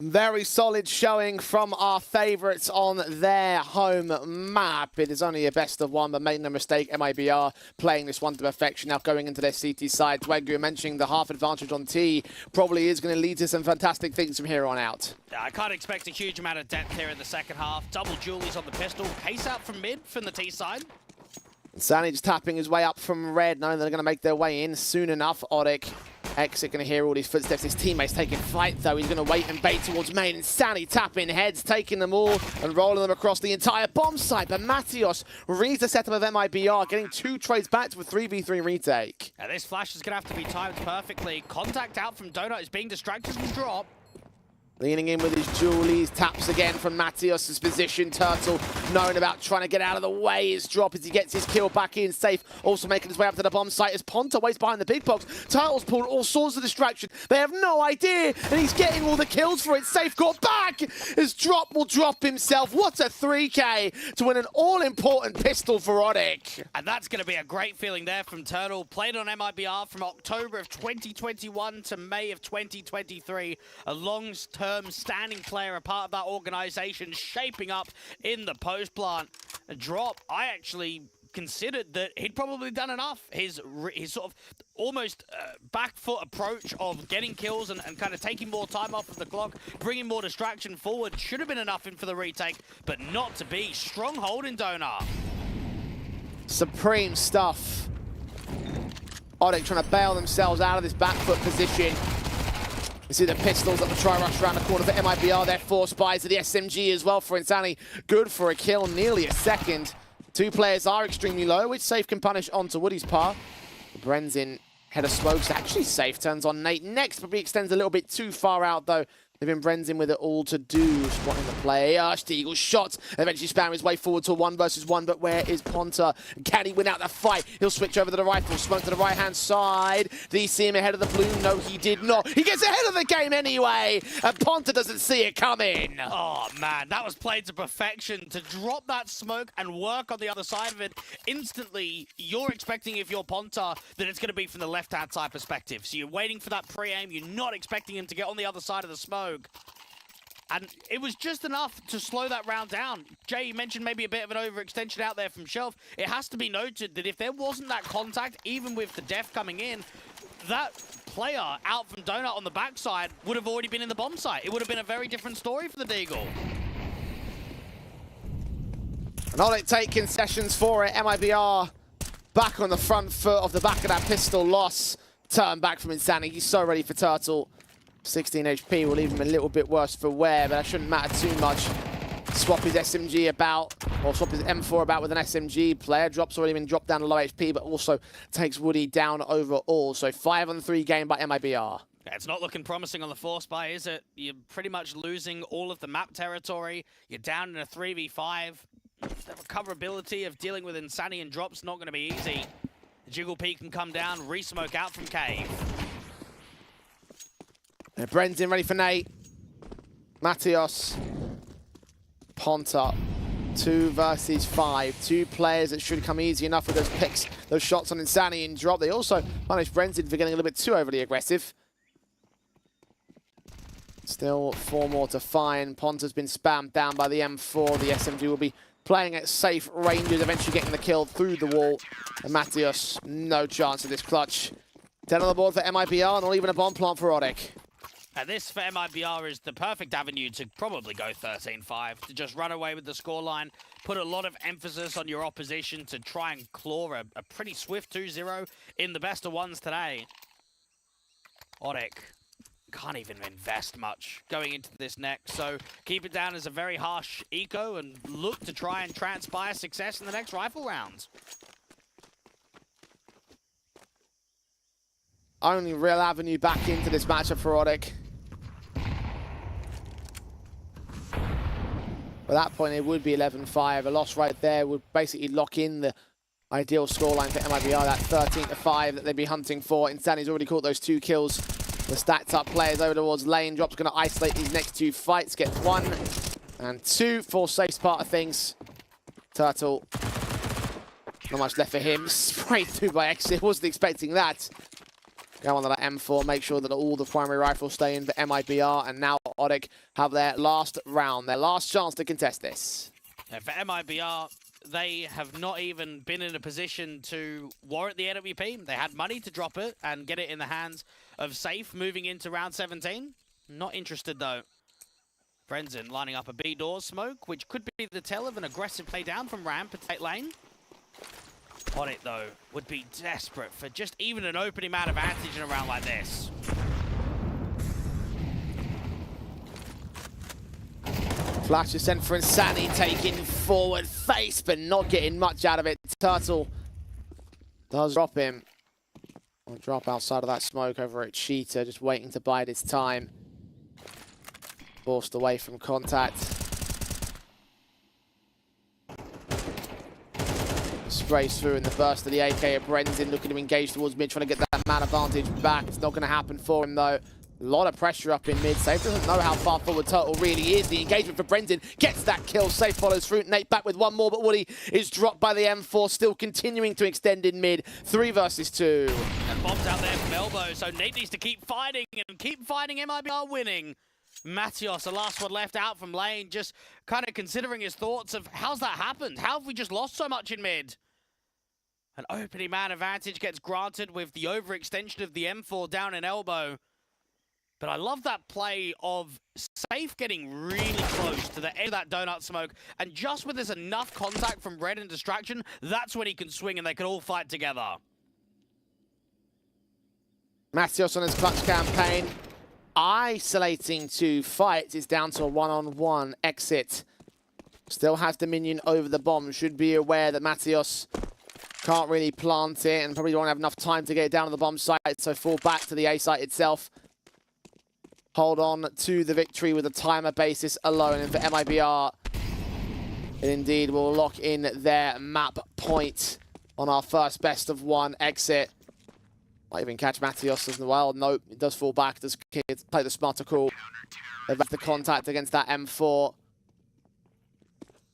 Very solid showing from our favourites on their home map. It is only a best of one, but make no mistake, MIBR playing this one to perfection. Now going into their CT side, Dwegu mentioning the half advantage on T probably is going to lead to some fantastic things from here on out. I can't expect a huge amount of depth here in the second half. Double Julies on the pistol. Case out from mid from the T side. Sani just tapping his way up from red, knowing they're going to make their way in soon enough. ODDIK, Exit going to hear all these footsteps. His teammates taking flight, though. He's going to wait and bait towards main. And Sani tapping heads, taking them all and rolling them across the entire bomb site. But Mathios reads the setup of MIBR, getting 2 trades back to a 3v3 retake. Now this flash is going to have to be timed perfectly. Contact out from Donut is being distracted from drop. Leaning in with his Julies taps again from Matthias' position. Turtle knowing about trying to get out of the way. His drop as he gets his kill back in. Safe also making his way up to the bomb site as Ponta waits behind the big box. Turtle's pulled all sorts of distraction. They have no idea, and he's getting all the kills for it. Safe got back. His drop will drop himself. What a 3K to win an all-important pistol for ODDIK. And that's going to be a great feeling there from Turtle. Played on MIBR from October of 2021 to May of 2023. A long-term standing player, a part of that organization, shaping up in the post plant. A drop, I actually considered that he'd probably done enough. His sort of almost back foot approach of getting kills and kind of taking more time off of the clock, bringing more distraction forward, should have been enough in for the retake, but not to be. Stronghold in Donar. Supreme stuff. ODDIK trying to bail themselves out of this back foot position. You see the pistols at the try rush around the corner for MIBR. They're forced by to the SMG as well for Insanity. Good for a kill, nearly a second. Two players are extremely low, which Safe can punish onto Woody's par. Brenzin, head of smokes, actually Safe turns on Nate next, probably extends a little bit too far out though. Leaving Brenzin with it all to do. Spotting the play. Stiegel shot. Eventually spam his way forward to a 1v1, but where is Ponta? Can he win out the fight? He'll switch over to the rifle. Smoke to the right-hand side. Did he see him ahead of the blue? No, he did not. He gets ahead of the game anyway, and Ponta doesn't see it coming. Oh, man, that was played to perfection. To drop that smoke and work on the other side of it, instantly, you're expecting, if you're Ponta, that it's going to be from the left-hand side perspective. So you're waiting for that pre-aim. You're not expecting him to get on the other side of the smoke. And it was just enough to slow that round down. Jay, you mentioned maybe a bit of an overextension out there from Shelf. It has to be noted that if there wasn't that contact, even with the def coming in, that player out from Donut on the backside would have already been in the bomb site. It would have been a very different story for the Deagle. And ODDIK taking sessions for it. MIBR back on the front foot of the back of that pistol loss. Turn back from Insanity. He's so ready for Turtle. 16 HP will leave him a little bit worse for wear, but that shouldn't matter too much. Swap his SMG about, or swap his M4 about with an SMG. Player drop's already been dropped down to low HP, but also takes Woody down overall. So 5-on-3 game by MIBR. Yeah, it's not looking promising on the force buy, is it? You're pretty much losing all of the map territory. You're down in a 3v5. The recoverability of dealing with Insanity and drops not going to be easy. The Jiggle Peak can come down, re-smoke out from Cave. Brenzin ready for Nate. Matthias. Ponta. 2 versus 5. Two players that should come easy enough with those picks, those shots on Insanity and drop. They also punish Brenzin for getting a little bit too overly aggressive. Still 4 more to find. Ponta's been spammed down by the M4. The SMG will be playing at safe ranges, eventually getting the kill through the wall. And Matthias, no chance of this clutch. 10 on the board for MIBR, not even a bomb plant for ODDIK. And this for MIBR is the perfect avenue to probably go 13-5, to just run away with the scoreline, put a lot of emphasis on your opposition to try and claw a pretty swift 2-0 in the best of ones today. ODDIK can't even invest much going into this next, so keep it down as a very harsh eco and look to try and transpire success in the next rifle round. Only real avenue back into this matchup for ODDIK. At that point, it would be 11-5. A loss right there would basically lock in the ideal scoreline for MIBR, that 13-5 that they'd be hunting for. Insanity's already caught those 2 kills. The stacked up players over towards lane. Drop's going to isolate these next 2 fights. Gets 1 and 2 for Safe's part of things. Turtle, not much left for him. Sprayed through by Exit. Wasn't expecting that. Go on to that M4, make sure that all the primary rifles stay in for MIBR, and now ODDIK have their last round, their last chance to contest this. And for MIBR, they have not even been in a position to warrant the AWP. They had money to drop it and get it in the hands of Safe moving into round 17. Not interested though. Brenzin lining up a B-door smoke, which could be the tell of an aggressive play down from Ramp at Tate Lane. ODDIK, though, would be desperate for just even an opening man advantage in a round like this. Flash is sent for Insanity, taking forward face, but not getting much out of it. Turtle does drop him. Or drop outside of that smoke over at Cheetah, just waiting to bide his time. Forced away from contact. Sprays through in the burst of the AK at Brendan, looking to engage towards mid, trying to get that man advantage back. It's not going to happen for him though. A lot of pressure up in mid. Safe doesn't know how far forward Turtle really is. The engagement for Brendan gets that kill. Safe follows through. Nate back with one more, but Woody is dropped by the M4, still continuing to extend in mid. 3 versus 2. And bombs out there from elbow, so Nate needs to keep fighting and keep fighting. MIBR winning. Matios, the last one left out from lane, just kind of considering his thoughts of how's that happened? How have we just lost so much in mid? An opening man advantage gets granted with the overextension of the M4 down in elbow. But I love that play of Safe getting really close to the edge of that donut smoke. And just when there's enough contact from Red and distraction, that's when he can swing and they can all fight together. Matios on his clutch campaign. Isolating to fight. It's down to a one-on-one exit. Still has Dominion over the bomb. Should be aware that Matios can't really plant it and probably won't have enough time to get it down to the bomb site. So fall back to the A site itself. Hold on to the victory with a timer basis alone. And for MIBR, it indeed will lock in their map point on our first best of 1 exit. Might even catch Matios as well. Nope, it does fall back. Does play the smarter call. They've left the contact against that M4.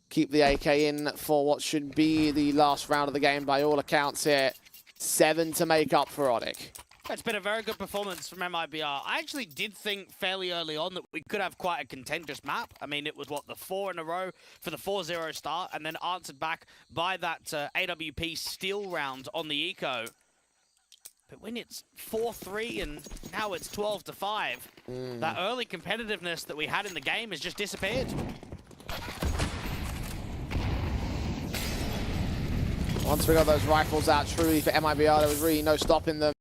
Keep the AK in for what should be the last round of the game by all accounts here. 7 to make up for ODDIK. It's been a very good performance from MIBR. I actually did think fairly early on that we could have quite a contentious map. I mean, it was, what, the 4 in a row for the 4-0 start, and then answered back by that AWP steal round on the eco. But when it's 4-3 and now it's 12-5, that early competitiveness that we had in the game has just disappeared. Once we got those rifles out, truly for MIBR, there was really no stopping them.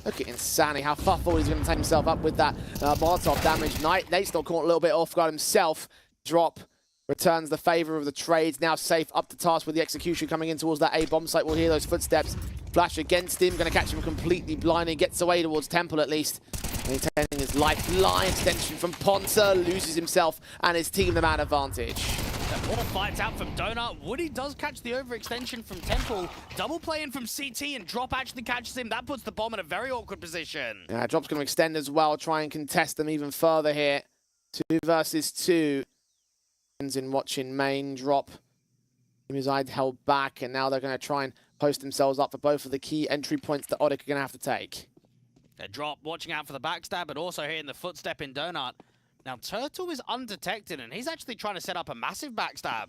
Look at Insani, how far forward he's going to take himself up with that Molotov damage. Nate's still caught a little bit off guard himself. Drop returns the favor of the trades. Now Safe up to task with the execution coming in towards that A bomb site. We'll hear those footsteps flash against him. Going to catch him completely blind. He gets away towards Temple at least. Maintaining his lifeline. Extension from Ponta. Loses himself and his team the man advantage. More fights out from Donut. Woody does catch the overextension from Temple. Double play in from CT and Drop actually catches him. That puts the bomb in a very awkward position. Yeah, Drop's going to extend as well. Try and contest them even further here. 2 versus 2. In watching main. Drop. His eye held back, and now they're going to try and post themselves up for both of the key entry points that ODDIK are going to have to take. Drop watching out for the backstab, but also hearing the footstep in Donut. Now, Turtle is undetected, and he's actually trying to set up a massive backstab.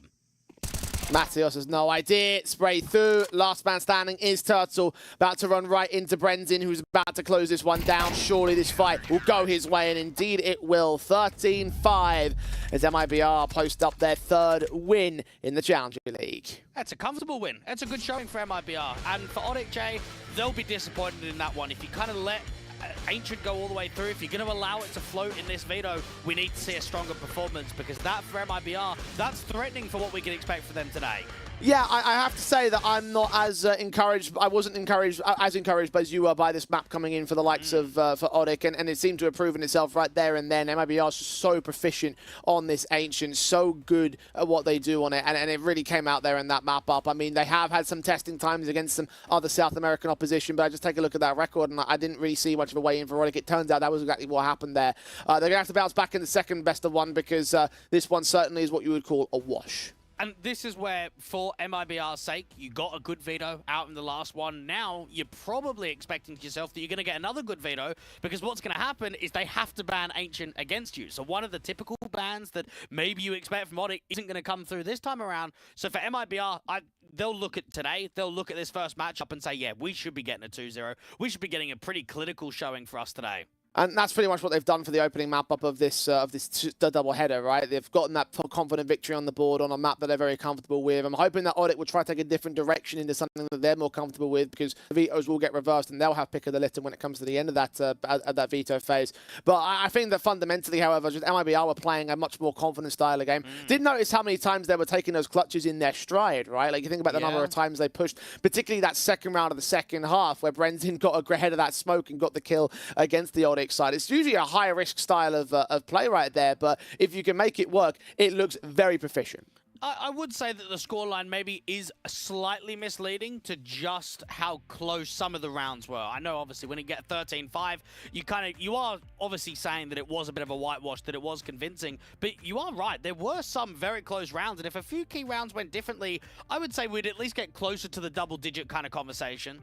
Matios has no idea. Spray through. Last man standing is Turtle. About to run right into Brendan, who's about to close this one down. Surely this fight will go his way, and indeed it will. 13-5 as MIBR post up their 3rd win in the Challenger League. That's a comfortable win. That's a good showing for MIBR. And for ODDIK, Jay, they'll be disappointed in that one. If you kind of let Ancient go all the way through, if you're going to allow it to float in this veto, we need to see a stronger performance, because that for MIBR, that's threatening for what we can expect for them today. Yeah, I have to say that I'm not as encouraged. I wasn't as encouraged as you were by this map coming in for the likes of for ODDIK, and it seemed to have proven itself right there and then. MIBR is so proficient on this Ancient, so good at what they do on it, and it really came out there in that map up. I mean, they have had some testing times against some other South American opposition, but I just take a look at that record, and I didn't really see much of a way in for ODDIK. It turns out that was exactly what happened there. They're going to have to bounce back in the second best of 1, because this one certainly is what you would call a wash. And this is where, for MIBR's sake, you got a good veto out in the last one. Now, you're probably expecting to yourself that you're going to get another good veto, because what's going to happen is they have to ban Ancient against you. So one of the typical bans that maybe you expect from ODDIK isn't going to come through this time around. So for MIBR, they'll look at today, they'll look at this first matchup and say, yeah, we should be getting a 2-0. We should be getting a pretty clinical showing for us today. And that's pretty much what they've done for the opening map up of this double header, right? They've gotten that confident victory on the board on a map that they're very comfortable with. I'm hoping that ODDIK will try to take a different direction into something that they're more comfortable with, because the vetoes will get reversed and they'll have pick of the litter when it comes to the end of that veto phase. But I think that fundamentally, however, just MIBR were playing a much more confident style of game. Did notice how many times they were taking those clutches in their stride, right? Like, you think about the number of times they pushed, particularly that second round of the second half, where Brendan got ahead of that smoke and got the kill against the ODDIK ODDIK side. It's usually a high-risk style of play right there, but if you can make it work, it looks very proficient. I would say that the scoreline maybe is slightly misleading to just how close some of the rounds were. I know, obviously, when you get 13-5, you are obviously saying that it was a bit of a whitewash, that it was convincing, but you are right. There were some very close rounds, and if a few key rounds went differently, I would say we'd at least get closer to the double-digit kind of conversation.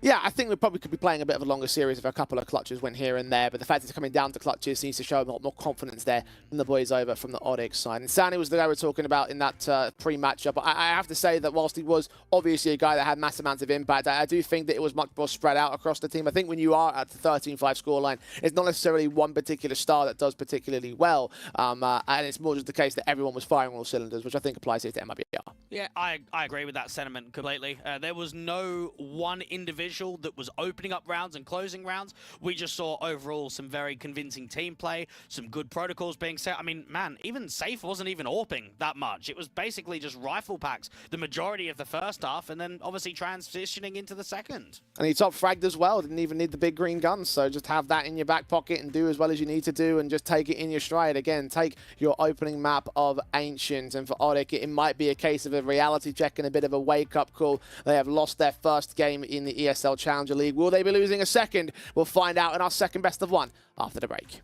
Yeah, I think we probably could be playing a bit of a longer series if a couple of clutches went here and there, but the fact it's coming down to clutches needs to show a lot more confidence there from the boys over from the ODDIK side. And Sani was the guy we were talking about in that pre-matchup. I have to say that whilst he was obviously a guy that had massive amounts of impact, I do think that it was much more spread out across the team. I think when you are at the 13-5 scoreline, it's not necessarily one particular star that does particularly well, and it's more just the case that everyone was firing on all cylinders, which I think applies here to MIBR. Yeah, I agree with that sentiment completely. There was no one individual that was opening up rounds and closing rounds. We just saw overall some very convincing team play, some good protocols being set. I mean, man, even Safe wasn't even AWPing that much. It was basically just rifle packs the majority of the first half, and then obviously transitioning into the second. And he top fragged as well. Didn't even need the big green guns, so just have that in your back pocket and do as well as you need to do and just take it in your stride. Again, take your opening map of Ancient, and for ODDIK, it might be a case of a reality check and a bit of a wake-up call. They have lost their first game in the ESL Challenger League. Will they be losing a second? We'll find out in our second best of one after the break.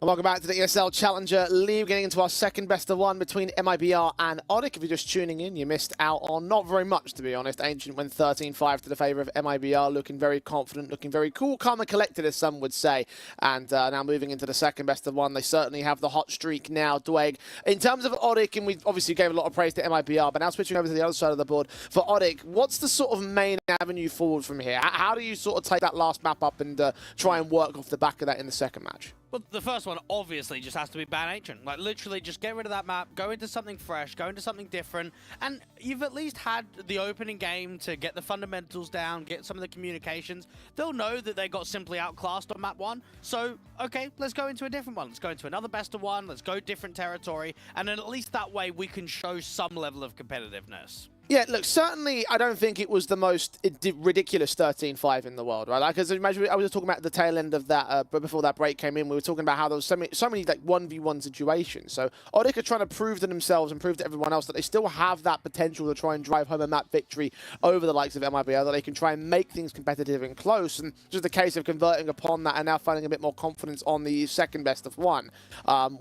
And welcome back to the ESL Challenger League, getting into our second best of one between MIBR and ODDIK. If you're just tuning in, you missed out on not very much, to be honest. Ancient went 13-5 to the favour of MIBR, looking very confident, looking very cool, calm and collected, as some would say. And now moving into the second best of one, they certainly have the hot streak now, Dweg. In terms of ODDIK, and we obviously gave a lot of praise to MIBR, but now switching over to the other side of the board, for ODDIK, what's the sort of main avenue forward from here? How do you sort of take that last map up and try and work off the back of that in the second match? Well, the first one obviously just has to be ban Ancient. Like, literally just get rid of that map, go into something fresh, go into something different, and you've at least had the opening game to get the fundamentals down, get some of the communications. They'll know that they got simply outclassed on map 1, so, okay, let's go into a different one. Let's go into another best of 1, let's go different territory, and then at least that way we can show some level of competitiveness. Yeah, look, certainly I don't think it was the most ridiculous 13-5 in the world, right? Like, as imagine, I was just talking about the tail end of that, but before that break came in, we were talking about how there was so many like 1v1 situations. So ODDIK are trying to prove to themselves and prove to everyone else that they still have that potential to try and drive home a map victory over the likes of MIBR, that they can try and make things competitive and close. And just a case of converting upon that and now finding a bit more confidence on the second best of one.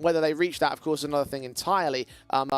Whether they reach that, of course, is another thing entirely.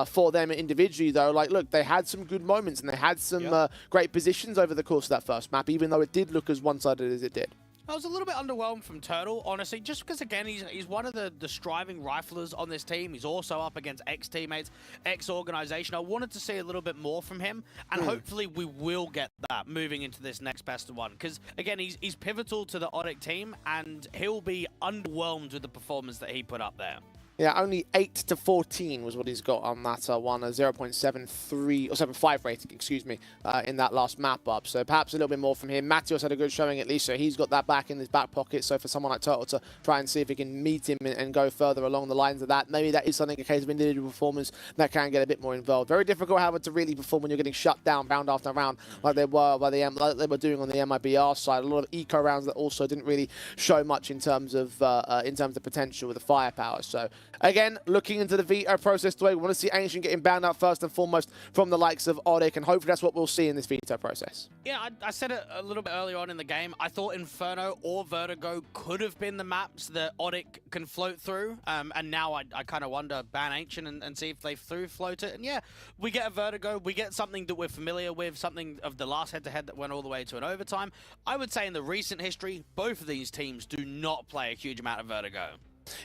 For them individually, though, like, look, they had some good moments and they had some great positions over the course of that first map, even though it did look as one-sided as it did. I was a little bit underwhelmed from Turtle, honestly, just because, again, he's one of the striving riflers on this team. He's also up against ex-teammates, ex-organization. I wanted to see a little bit more from him, and hopefully we will get that moving into this next best of one. Because, again, he's pivotal to the ODDIK team, and he'll be underwhelmed with the performance that he put up there. Yeah, only 8-14 was what he's got on that one, a 0.73 or 7.5 rating, excuse me, in that last map up. So perhaps a little bit more from him. Mattios had a good showing at least, so he's got that back in his back pocket. So for someone like Turtle to try and see if he can meet him and go further along the lines of that, maybe that is something, a case of individual performance that can get a bit more involved. Very difficult, however, to really perform when you're getting shut down round after round like they were by like they were doing on the MIBR side. A lot of eco rounds that also didn't really show much in terms of potential with the firepower. So again, looking into the veto process, we want to see Ancient getting banned out first and foremost from the likes of ODDIK, and hopefully that's what we'll see in this veto process. Yeah, I said it a little bit earlier on in the game. I thought Inferno or Vertigo could have been the maps that ODDIK can float through, and now I kind of wonder, ban Ancient and see if they float it. And yeah, we get a Vertigo, we get something that we're familiar with, something of the last head-to-head that went all the way to an overtime. I would say in the recent history, both of these teams do not play a huge amount of Vertigo.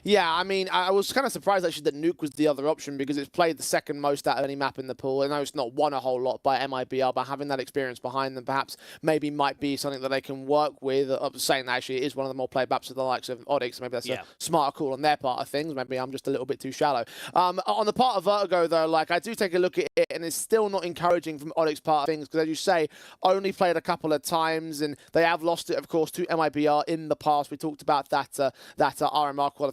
Yeah, I mean, I was kind of surprised actually that Nuke was the other option because it's played the second most out of any map in the pool. I know it's not won a whole lot by MIBR, but having that experience behind them perhaps maybe might be something that they can work with. I'm saying that actually it is one of the more played maps of the likes of ODDIK, so maybe that's a smarter call on their part of things. Maybe I'm just a little bit too shallow. On the part of Vertigo, though, like, I do take a look at it, and it's still not encouraging from ODDIK's part of things because, as you say, only played a couple of times, and they have lost it, of course, to MIBR in the past. We talked about that RMR qualification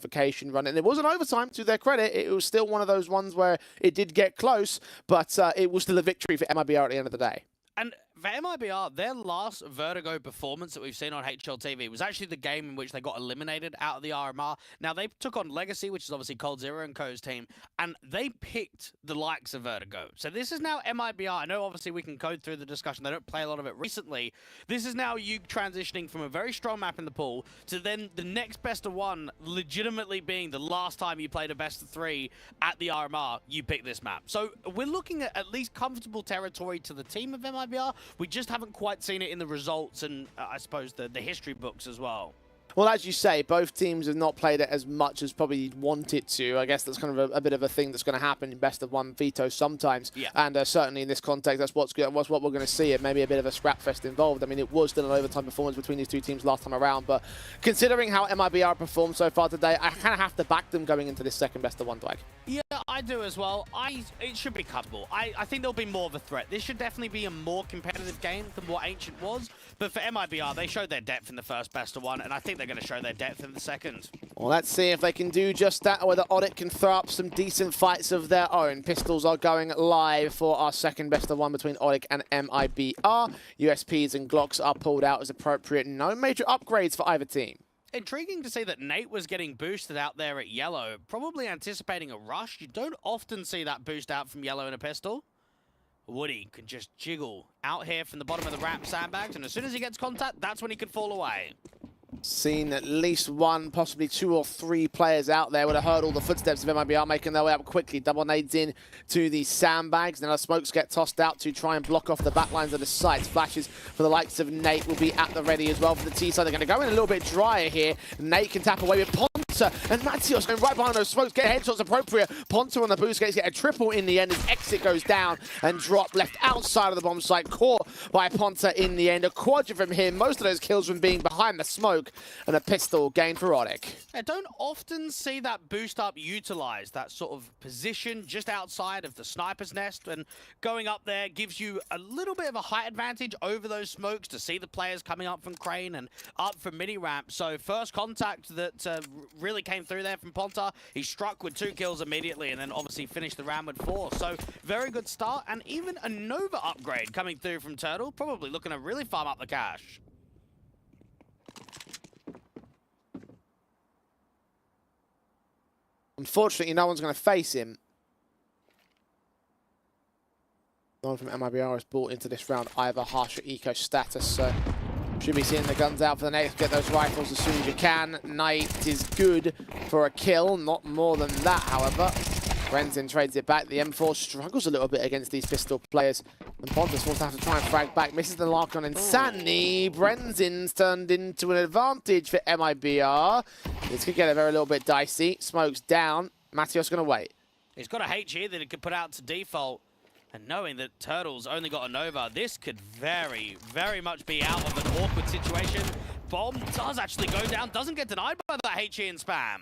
run, and it wasn't overtime, to their credit. It was still one of those ones where it did get close, but it was still a victory for MIBR at the end of the day. And for MIBR, their last Vertigo performance that we've seen on HLTV was actually the game in which they got eliminated out of the RMR. Now, they took on Legacy, which is obviously Cold Zero and Co's team, and they picked the likes of Vertigo. So this is now MIBR. I know, obviously, we can go through the discussion. They don't play a lot of it recently. This is now you transitioning from a very strong map in the pool to then the next best of one legitimately being the last time you played a best of 3 at the RMR, you pick this map. So we're looking at least comfortable territory to the team of MIBR. We just haven't quite seen it in the results and I suppose the history books as well. Well, as you say, both teams have not played it as much as probably you'd want it to. I guess that's kind of a bit of a thing that's going to happen in best of one veto sometimes. Yeah. And certainly in this context, that's what we're going to see. It may be a bit of a scrap fest involved. I mean, it was still an overtime performance between these two teams last time around. But considering how MIBR performed so far today, I kind of have to back them going into this second best of one flag. Yeah, I do as well. It should be comfortable. I think there'll be more of a threat. This should definitely be a more competitive game than what Ancient was. But for MIBR, they showed their depth in the first best of one, and I think they're going to show their depth in the second. Well, let's see if they can do just that, or whether ODDIK can throw up some decent fights of their own. Pistols are going live for our second best of one between ODDIK and MIBR. USPs and Glocks are pulled out as appropriate. No major upgrades for either team. Intriguing to see that Nate was getting boosted out there at Yellow, probably anticipating a rush. You don't often see that boost out from Yellow in a pistol. Woody can just jiggle out here from the bottom of the ramp sandbags, and as soon as he gets contact, that's when he could fall away. Seen at least one, possibly 2 or 3 players out there would have heard all the footsteps of MIBR making their way up quickly. Double nades in to the sandbags. Now the smokes get tossed out to try and block off the back lines of the sites. Flashes for the likes of Nate will be at the ready as well for the T side. They're going to go in a little bit drier here. Nate can tap away with Ponta, and Matios going right behind those smokes. Get headshots appropriate. Ponta on the boost gates get a triple in the end as Exit goes down and drop left outside of the bomb site. Caught by Ponta in the end. A quadra from him. Most of those kills from being behind the smoke. And a pistol gain for ODDIK. I don't often see that boost up utilized, that sort of position just outside of the sniper's nest, and going up there gives you a little bit of a height advantage over those smokes to see the players coming up from crane and up from mini ramp. So first contact that really came through there from Ponta. He struck with 2 kills immediately and then obviously finished the round with 4. So very good start, and even a Nova upgrade coming through from Turtle, probably looking to really farm up the cash. Unfortunately, no one's going to face him. No one from MIBR is brought into this round either. Harsher eco status, so should be seeing the guns out for the next. Get those rifles as soon as you can. Knight is good for a kill, not more than that, however. Brenton trades it back. The M4 struggles a little bit against these pistol players. And Pontus will have to try and frag back. Misses the lock on Insanity. Brenton's turned into an advantage for MIBR. This could get a very little bit dicey. Smokes down. Matios going to wait. He's got a H here that he could put out to default. And knowing that Turtle's only got a Nova, this could very, very much be out of an awkward situation. Bomb does actually go down. Doesn't get denied by that HE and spam.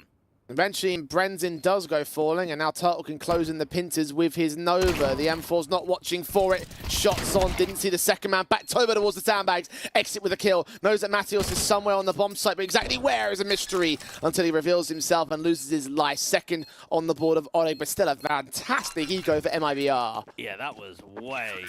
Eventually, Brenton does go falling, and now Turtle can close in the pincers with his Nova. The M4's not watching for it. Shots on, didn't see the second man. Back over towards the sandbags. Exit with a kill. Knows that Matios is somewhere on the bomb site, but exactly where is a mystery until he reveals himself and loses his life. Second on the board of ODDIK, but still a fantastic eco for MIBR. Yeah, that was way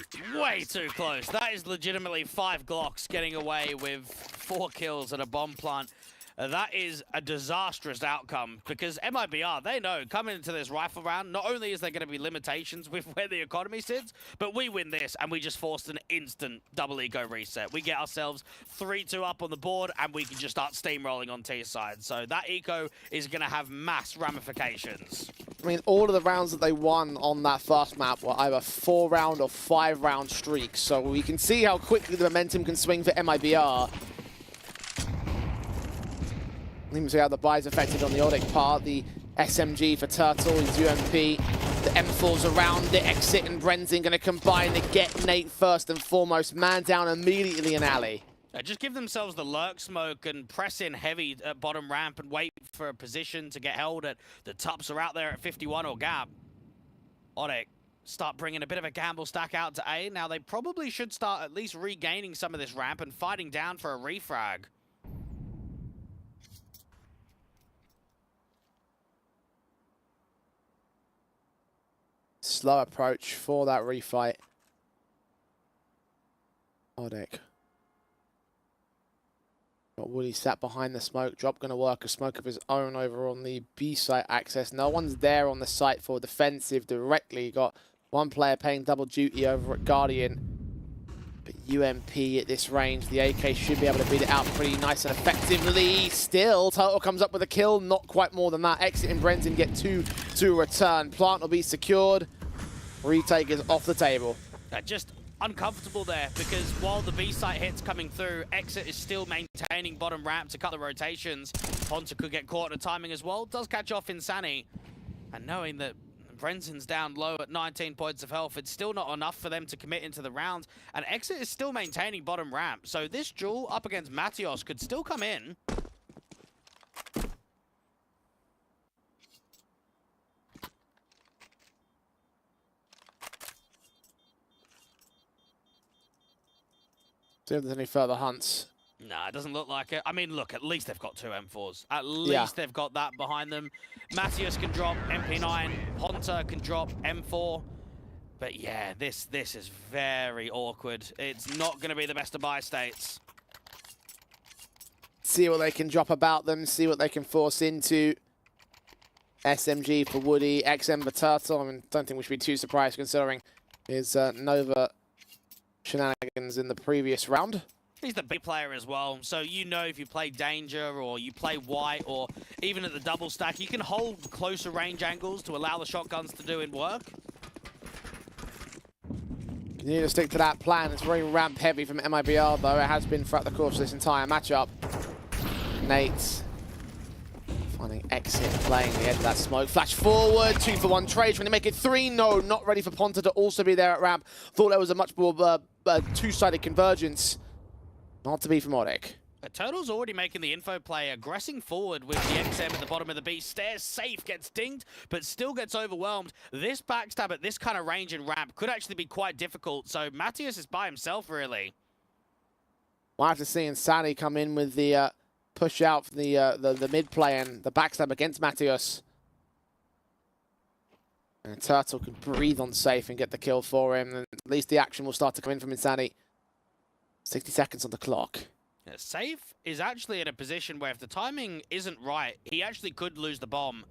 too close. That is legitimately 5 Glocks getting away with 4 kills at a bomb plant. That is a disastrous outcome because MIBR, they know coming into this rifle round, not only is there going to be limitations with where the economy sits, but we win this and we just forced an instant double eco reset. We get ourselves 3-2 up on the board and we can just start steamrolling on T side. So that eco is going to have mass ramifications. I mean, all of the rounds that they won on that first map were either 4-round or 5-round streaks. So we can see how quickly the momentum can swing for MIBR. You can see how the buy's affected on the ODDIK part. The SMG for Turtle, his UMP. The M4's around it. Exit and Brenton going to combine to get Nate first and foremost. Man down immediately in alley. Just give themselves the lurk smoke and press in heavy at bottom ramp and wait for a position to get held at. The tops are out there at 51 or gap. ODDIK start bringing a bit of a gamble stack out to A. Now they probably should start at least regaining some of this ramp and fighting down for a refrag. Slow approach for that refight. ODDIK. Got Woody sat behind the smoke. Drop going to work a smoke of his own over on the B site access. No one's there on the site for defensive directly. Got one player paying double duty over at Guardian. But UMP at this range, the AK should be able to beat it out pretty nice and effectively. Still, Turtle comes up with a kill. Not quite more than that. Exit and Brenton get 2 to return. Plant will be secured. Retake is off the table. Just uncomfortable there because while the B site hits coming through, Exit is still maintaining bottom ramp to cut the rotations. Ponta could get caught at timing as well. Does catch off Insani. And knowing that Brenton's down low at 19 points of health, it's still not enough for them to commit into the round. And Exit is still maintaining bottom ramp. So this duel up against Matios could still come in. See if there's any further hunts. Nah, it doesn't look like it. I mean, look, at least they've got 2 M4s. At least they've got that behind them. Matios can drop MP9. Ponta can drop M4. But yeah, this is very awkward. It's not going to be the best of buy states. See what they can drop about them. See what they can force into. SMG for Woody. XM for Turtle. I mean, don't think we should be too surprised considering his Nova shenanigans in the previous round. He's the big player as well, so you know if you play Danger or you play White or even at the double stack, you can hold closer range angles to allow the shotguns to do in work. Continue to stick to that plan. It's very ramp heavy from MIBR though. It has been throughout the course of this entire matchup. Nate finding exit, playing the edge of that smoke. Flash forward, 2-for-1 trade, trying to make it 3. No, not ready for Ponta to also be there at ramp. Thought there was a much more two-sided convergence. Not to be from ODDIK. Turtle's already making the info play, aggressing forward with the XM at the bottom of the B. Stairs safe, gets dinged, but still gets overwhelmed. This backstab at this kind of range and ramp could actually be quite difficult, so Matthias is by himself, really. We'll have to see Insani come in with the push out for the mid play and the backstab against Matthias. And Turtle can breathe on safe and get the kill for him. And at least the action will start to come in from Insani. 60 seconds on the clock. Yeah, Safe is actually in a position where if the timing isn't right, he actually could lose the bomb.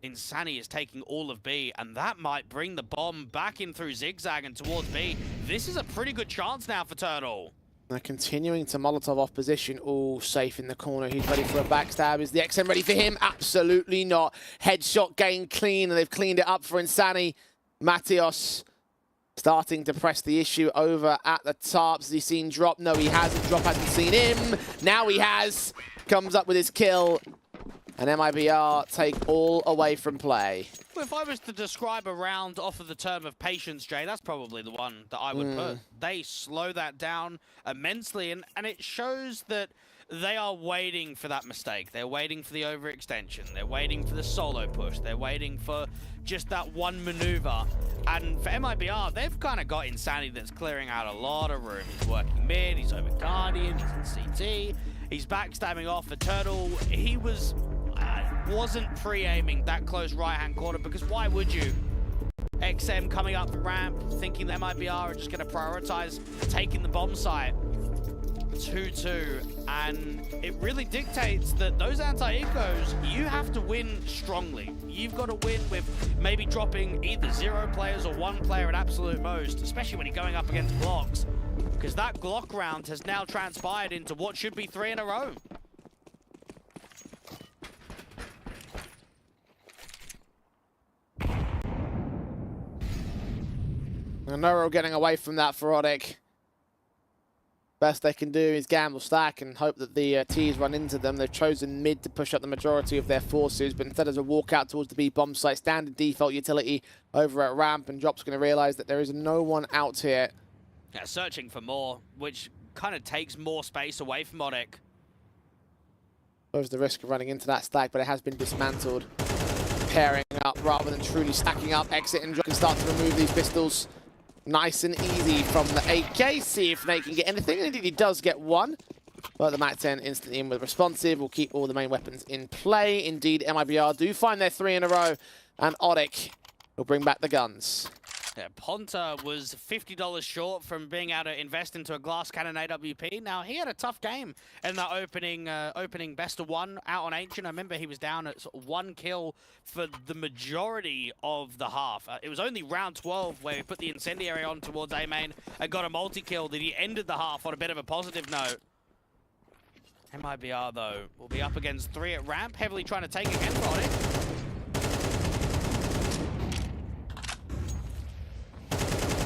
Insani is taking all of B, and that might bring the bomb back in through Zigzag and towards B. This is a pretty good chance now for Turtle. They're continuing to Molotov off position. All Safe in the corner. He's ready for a backstab. Is the XM ready for him? Absolutely not. Headshot gained clean, and they've cleaned it up for Insani. Matthias starting to press the issue over at the top. Has he seen Drop? No, he hasn't. Drop hasn't seen him. Now he has. Comes up with his kill. And MIBR take all away from play. Well, if I was to describe a round off of the term of patience, Jay, that's probably the one that I would put. They slow that down immensely, and it shows that they are waiting for that mistake. They're waiting for the overextension. They're waiting for the solo push. They're waiting for just that one maneuver. And for MIBR, they've kind of got Insanity that's clearing out a lot of room. He's working mid, he's over Guardian, he's in CT. He's backstabbing off for Turtle. He wasn't pre-aiming that close right-hand corner, because why would you? XM coming up the ramp, thinking that MIBR are just going to prioritize taking the bomb site. 2-2, and it really dictates that those anti-ecos, you have to win strongly. You've got to win with maybe dropping either 0 players or 1 player at absolute most, especially when you're going up against Glocks, because that Glock round has now transpired into what should be 3 in a row. I know we're getting away from that for ODDIK. Best they can do is gamble stack and hope that the T's run into them. They've chosen mid to push up the majority of their forces, but instead of a walkout towards the B bomb site, standard default utility over at ramp, and Drop's going to realize that there is no one out here. Yeah, searching for more, which kind of takes more space away from ODDIK. There's the risk of running into that stack, but it has been dismantled. Pairing up rather than truly stacking up. Exit and Drop can start to remove these pistols. Nice and easy from the AK. See if Nate can get anything. And indeed he does get one. But the MAC-10 instantly in with responsive. Will keep all the main weapons in play. Indeed, MIBR do find their 3 in a row. And ODDIK will bring back the guns. Yeah, Ponta was $50 short from being able to invest into a glass cannon AWP. Now, he had a tough game in that opening best of 1 out on Ancient. I remember he was down at sort of 1 kill for the majority of the half. It was only round 12 where he put the incendiary on towards A main and got a multi-kill that he ended the half on a bit of a positive note. MIBR, though, will be up against 3 at ramp, heavily trying to take again for ODDIK.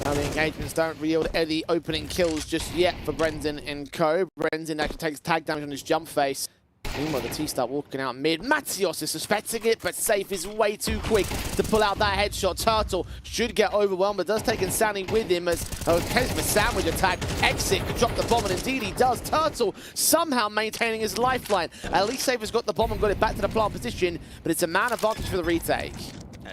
The engagements don't yield any opening kills just yet for Brendan and co. Brendan actually takes tag damage on his jump face. Meanwhile, the T start walking out mid. Matthias is suspecting it, but Safe is way too quick to pull out that headshot. Turtle should get overwhelmed, but does take Insani with him as a sandwich attack. Exit could drop the bomb, and indeed he does. Turtle somehow maintaining his lifeline. At least Safe has got the bomb and got it back to the plant position, but it's a man advantage for the retake.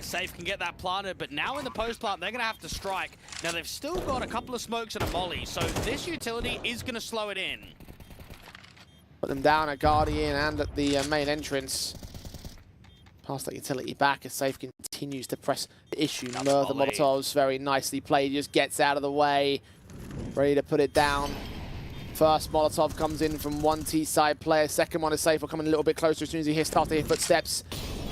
Safe can get that planted, but now in the post plant, they're going to have to strike. Now, they've still got a couple of smokes and a molly, so this utility is going to slow it in. Put them down at Guardian and at the main entrance. Pass that utility back as Safe continues to press the issue. The Molotovs very nicely played, just gets out of the way. Ready to put it down. First Molotov comes in from one T-side player. Second one is Safe, will come in a little bit closer as soon as he starts to hear footsteps.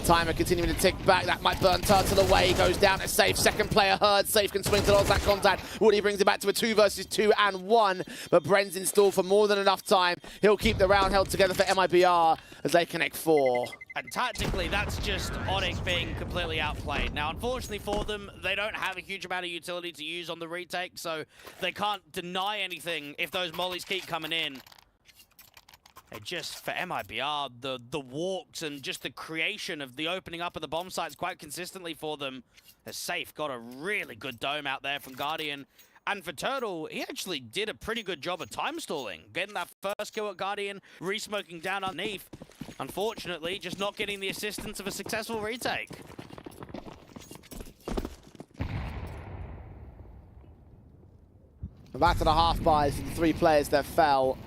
Timer continuing to tick back. That might burn Turtle away. He goes down to Safe. Second player heard. Safe can swing to lodge that contact. Woody brings it back to a 2 versus 2 and 1. But Bren's installed for more than enough time. He'll keep the round held together for MIBR as they connect 4. And tactically, that's just ODDIK being completely outplayed. Now, unfortunately for them, they don't have a huge amount of utility to use on the retake, so they can't deny anything if those mollies keep coming in. It just, for MIBR, the walks and just the creation of the opening up of the bomb sites quite consistently for them. As Safe got a really good dome out there from Guardian. And for Turtle, he actually did a pretty good job of time stalling. Getting that first kill at Guardian, re-smoking down underneath. Unfortunately, just not getting the assistance of a successful retake. Back to the half buys for the 3 players that fell.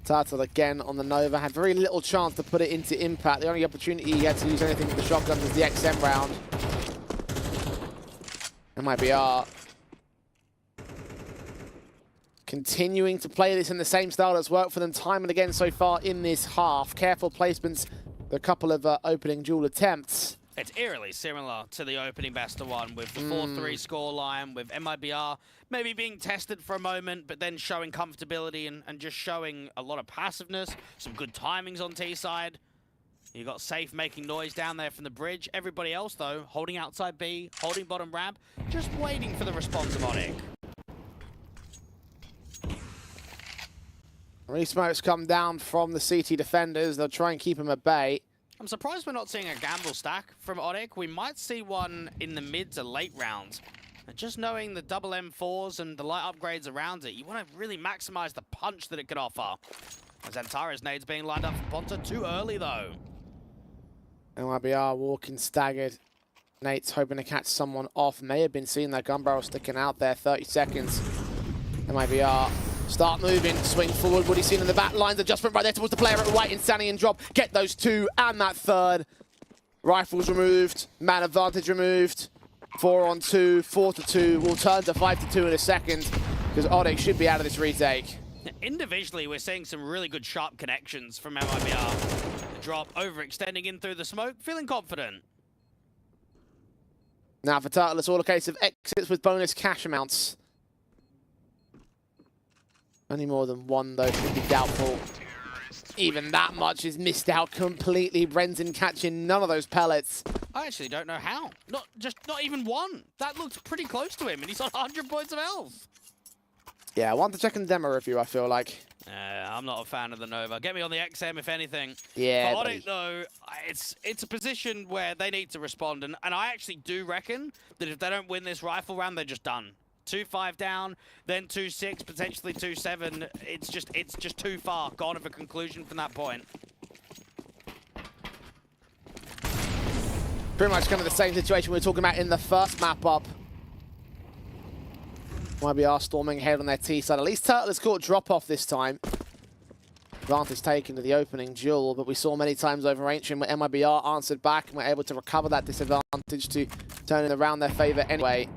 Turtle again on the Nova, had very little chance to put it into impact. The only opportunity he had to use anything with the shotguns was the XM round. MIBR continuing to play this in the same style that's worked for them time and again so far in this half. Careful placements, a couple of opening duel attempts. It's eerily similar to the opening best of one with the 4-3 scoreline, with MIBR maybe being tested for a moment, but then showing comfortability and just showing a lot of passiveness, some good timings on T side. You got Safe making noise down there from the bridge. Everybody else, though, holding outside B, holding bottom ramp, just waiting for the response of ODDIK. Re-smokes come down from the CT defenders. They'll try and keep him at bay. I'm surprised we're not seeing a gamble stack from ODDIK. We might see one in the mid to late rounds. And just knowing the double M4s and the light upgrades around it, you want to really maximize the punch that it could offer. Zantara's nades being lined up for Ponta too early, though. MIBR walking staggered. Nate's hoping to catch someone off. May have been seeing that gun barrel sticking out there. 30 seconds. MIBR start moving, swing forward. Woody seen in the back lines. Adjustment right there towards the player at white. Insanity and drop. Get those 2 and that 3rd. Rifles removed. Man advantage removed. 4 on 2. 4 to 2. We'll turn to 5 to 2 in a second because ODDIK should be out of this retake. Individually, we're seeing some really good sharp connections from MIBR. Drop overextending in through the smoke, feeling confident. Now for Turtle, it's all a case of exits with bonus cash amounts. Only more than 1, though, should be doubtful. Even that much is missed out completely. Brenton catching none of those pellets. I actually don't know how. Not even 1. That looked pretty close to him, and he's on 100 points of health. Yeah, 1 to check in the demo review, I feel like. I'm not a fan of the Nova. Get me on the XM, if anything. Yeah, for ODDIK, though, it's a position where they need to respond, and I actually do reckon that if they don't win this rifle round, they're just done. 2-5 down, then 2-6, potentially 2-7. It's just too far gone of a conclusion from that point. Pretty much kind of the same situation we were talking about in the first map up. MIBR storming ahead on their T side. At least Turtle has caught drop-off this time. Advantage taken to the opening duel, but we saw many times over Ancient where MIBR answered back and were able to recover that disadvantage to turn it around their favor anyway.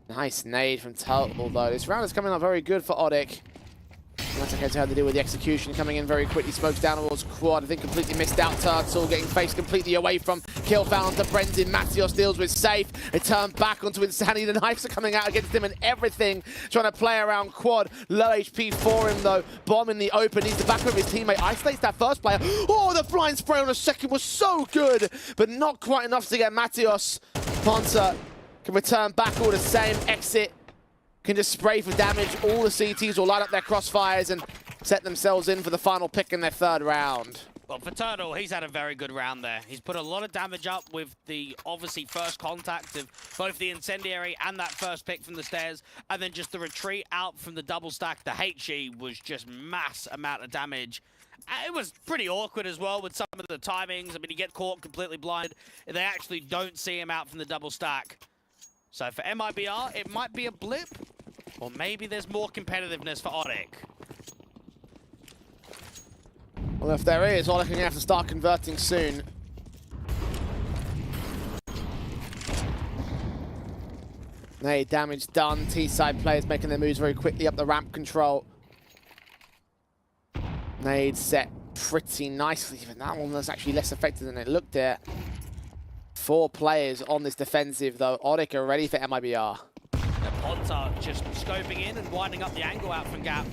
Nice nade from Turtle, though. This round is coming up very good for ODDIK. And that's okay to have to deal with the execution coming in very quickly. Smokes down towards Quad. I think completely missed out. Turtle getting faced completely away from kill found to Brenton. Matios deals with Safe. They turn back onto Insanity. The knives are coming out against him and everything. Trying to play around Quad. Low HP for him, though. Bomb in the open. Needs the back of his teammate. Isolates that first player. Oh, the blind spray on the second was so good, but not quite enough to get Matios. Ponta can return back all the same. Exit. Can just spray for damage. All the CTs will light up their crossfires and set themselves in for the final pick in their 3rd round. Well, for Turtle, he's had a very good round there. He's put a lot of damage up with the, obviously, first contact of both the incendiary and that first pick from the stairs, and then just the retreat out from the double stack. The HE was just mass amount of damage. It was pretty awkward as well with some of the timings. I mean, he gets caught completely blind. They actually don't see him out from the double stack. So for MIBR, it might be a blip, or maybe there's more competitiveness for ODDIK. Well, if there is, ODDIK are going to have to start converting soon. Hey, damage done. T-side players making their moves very quickly up the ramp control. Nade set pretty nicely. Even that one was actually less effective than it looked at. 4 players on this defensive, though. ODDIK are ready for MIBR. Ponta just scoping in and winding up the angle out from Gap.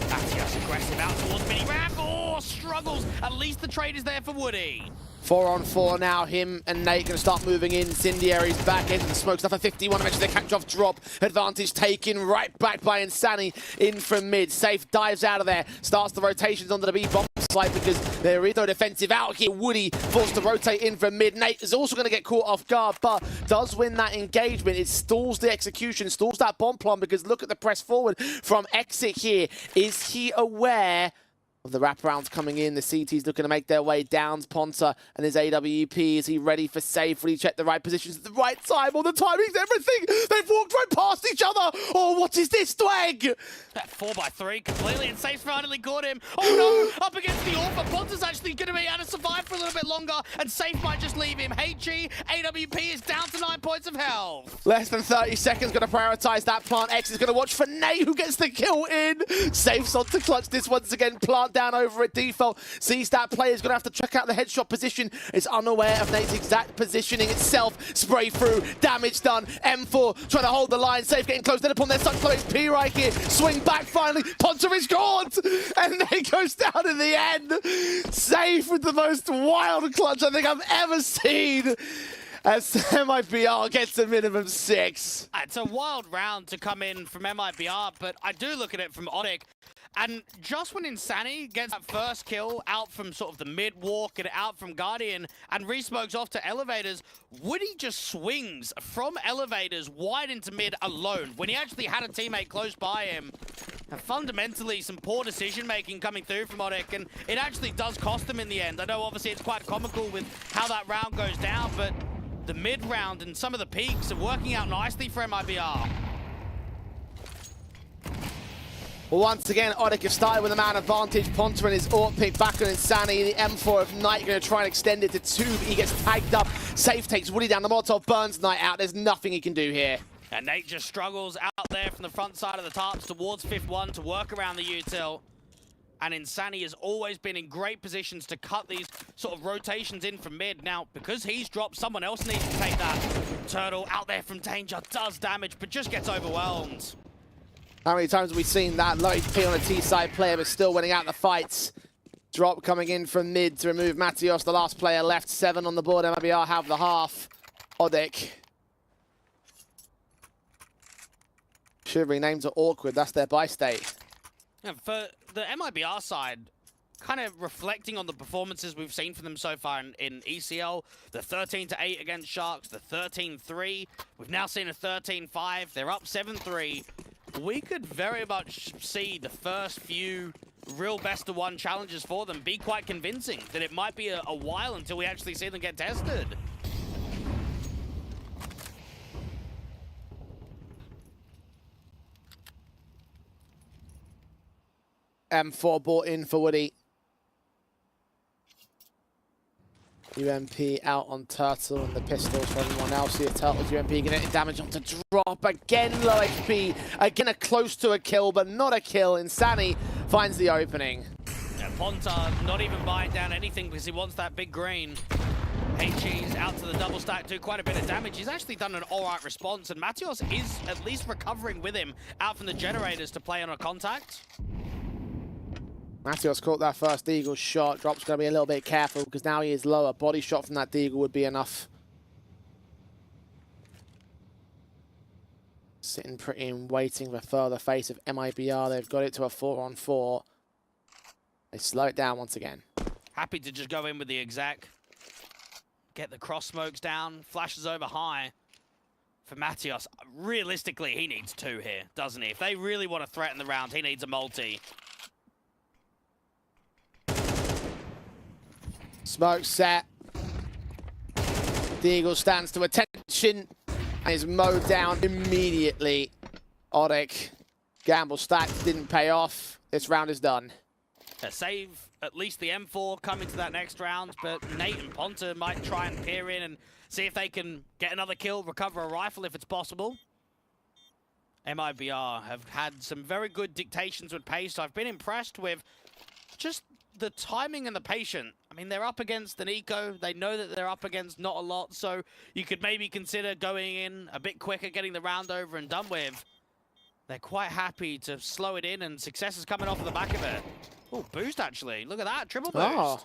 Matias aggressive out towards mini ramp. Oh, struggles. At least the trade is there for Woody. 4-on-4 now. Him and Nate going to start moving in. Incendiary's back into the smoke stuff at 51. Eventually the catch-off drop. Advantage taken right back by Insani in from mid. Safe dives out of there. Starts the rotations onto the B-bomb site because there is no defensive out here. Woody forced to rotate in from mid. Nate is also going to get caught off guard, but does win that engagement. It stalls the execution, stalls that bomb plum, because look at the press forward from Exit here. Is he aware of the wraparounds coming in? The CT's looking to make their way down. Ponta and his AWP. Is he ready for safe? Will he check the right positions at the right time? All the timing's everything. They've walked right past each other. Oh, what is this, Dwag? That 4x3 completely, and Safe finally caught him. Oh no, up against the Orpha. Ponta's actually going to be able to survive for a little bit longer, and Safe might just leave him. HG, AWP is down to 9 points of health. Less than 30 seconds, going to prioritize that plant. X is going to watch for Nate, who gets the kill in. Safe's on to clutch this once again. Plant down over at default. Sees that player's going to have to check out the headshot position. Is unaware of Nate's exact positioning itself. Spray through, damage done. M4 trying to hold the line. Safe getting close. Then upon their such low HP right here. Swing back finally. Ponta is gone. And Nate goes down in the end. Safe with the most wild clutch I think I've ever seen, as MIBR gets a minimum 6. It's a wild round to come in from MIBR, but I do look at it from ODDIK. And just when Insani gets that first kill out from sort of the mid-walk and out from Guardian and re-smokes off to Elevators, Woody just swings from Elevators wide into mid alone when he actually had a teammate close by him. And fundamentally, some poor decision-making coming through from ODDIK, and it actually does cost them in the end. I know obviously it's quite comical with how that round goes down, but the mid-round and some of the peaks are working out nicely for MIBR. Well, once again, ODDIK have started with a man advantage. Ponta and his AWP pick back on Insani. The M4 of Knight going to try and extend it to 2, but he gets tagged up. Safe takes Woody down. The Molotov burns Knight out. There's nothing he can do here. And Nate just struggles out there from the front side of the tarps towards 5th-1 to work around the util. And Insani has always been in great positions to cut these sort of rotations in from mid. Now, because he's dropped, someone else needs to take that. Turtle out there from danger, does damage, but just gets overwhelmed. How many times have we seen that low HP on a T-side player, but still winning out the fights? Drop coming in from mid to remove Matios, the last player left. 7 on the board. MIBR have the half. ODDIK. Shivering names are awkward. That's their buy state. Yeah, for the MIBR side, kind of reflecting on the performances we've seen from them so far in ECL, the 13-8 against Sharks, the 13-3. We've now seen a 13-5. They're up 7-3. We could very much see the first few real best-of-1 challenges for them be quite convincing, that it might be a while until we actually see them get tested. M4 bought in for Woody. UMP out on Turtle and the pistols for everyone else here. Turtle's UMP getting damage onto drop. Again, low HP. Again, a close to a kill, but not a kill. Insani finds the opening. Yeah, Ponta not even buying down anything because he wants that big green. HG's out to the double stack, do quite a bit of damage. He's actually done an alright response, and Matios is at least recovering with him out from the generators to play on a contact. Matios caught that first Deagle shot. Drop's going to be a little bit careful because now he is lower. Body shot from that Deagle would be enough. Sitting pretty and waiting for further face of MIBR. They've got it to a 4-on-4. They slow it down once again. Happy to just go in with the exec. Get the cross smokes down. Flashes over high for Matios. Realistically, he needs 2 here, doesn't he? If they really want to threaten the round, he needs a multi. Smoke set. Deagle stands to attention and is mowed down immediately. ODDIK. Gamble stacked, didn't pay off. This round is done. Save at least the M4 coming to that next round, but Nate and Ponta might try and peer in and see if they can get another kill, recover a rifle if it's possible. MIBR have had some very good dictations with pace. I've been impressed with just the timing and the patience. I mean, they're up against an eco. They know that they're up against not a lot, so you could maybe consider going in a bit quicker, getting the round over and done with. They're quite happy to slow it in, and success is coming off of the back of it. Oh, boost, actually. Look at that. Triple boost. Oh.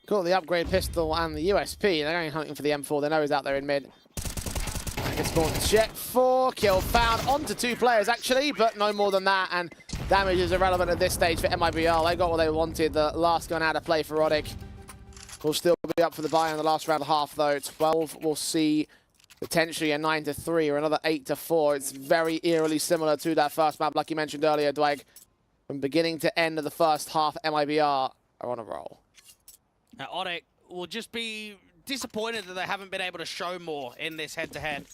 Got the upgrade pistol and the USP. They're going hunting for the M4. They know he's out there in mid. Spawn jet 4, kill found onto 2 players actually, but no more than that, and damage is irrelevant at this stage for MIBR. They got what they wanted. The last gun out of play for ODDIK. Will still be up for the buy in the last round of half though. 12 will see potentially a 9-3 or another 8-4. It's very eerily similar to that first map, like you mentioned earlier, Dwight. From beginning to end of the first half, MIBR are on a roll. Now, ODDIK will just be disappointed that they haven't been able to show more in this head-to-head.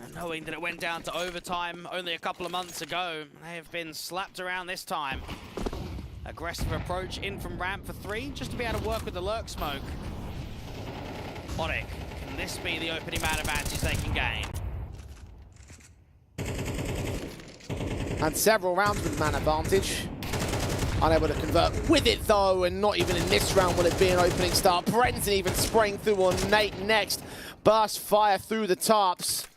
And knowing that it went down to overtime only a couple of months ago, they have been slapped around this time. Aggressive approach in from ramp for 3, just to be able to work with the lurk smoke. ODDIK, can this be the opening man advantage they can gain? Had several rounds with man advantage. Unable to convert with it though, and not even in this round will it be an opening start. Brenton even spraying through on Nate next. Burst fire through the tops.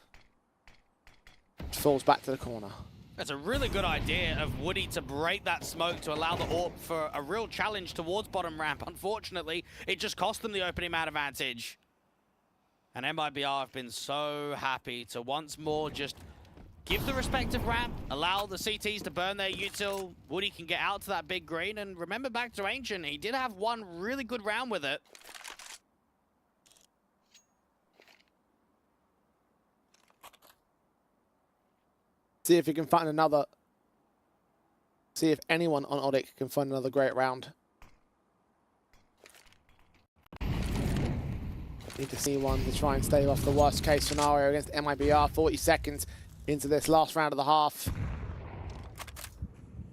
Falls back to the corner. That's a really good idea of Woody to break that smoke to allow the AWP for a real challenge towards bottom ramp. Unfortunately, it just cost them the opening man advantage. And MIBR have been so happy to once more just give the respective ramp, allow the CTs to burn their util. Woody can get out to that big green, and remember back to Ancient, he did have one really good round with it. See if he can find another. See if anyone on ODDIK can find another great round. Need to see one to try and stave off the worst case scenario against MIBR. 40 seconds into this last round of the half.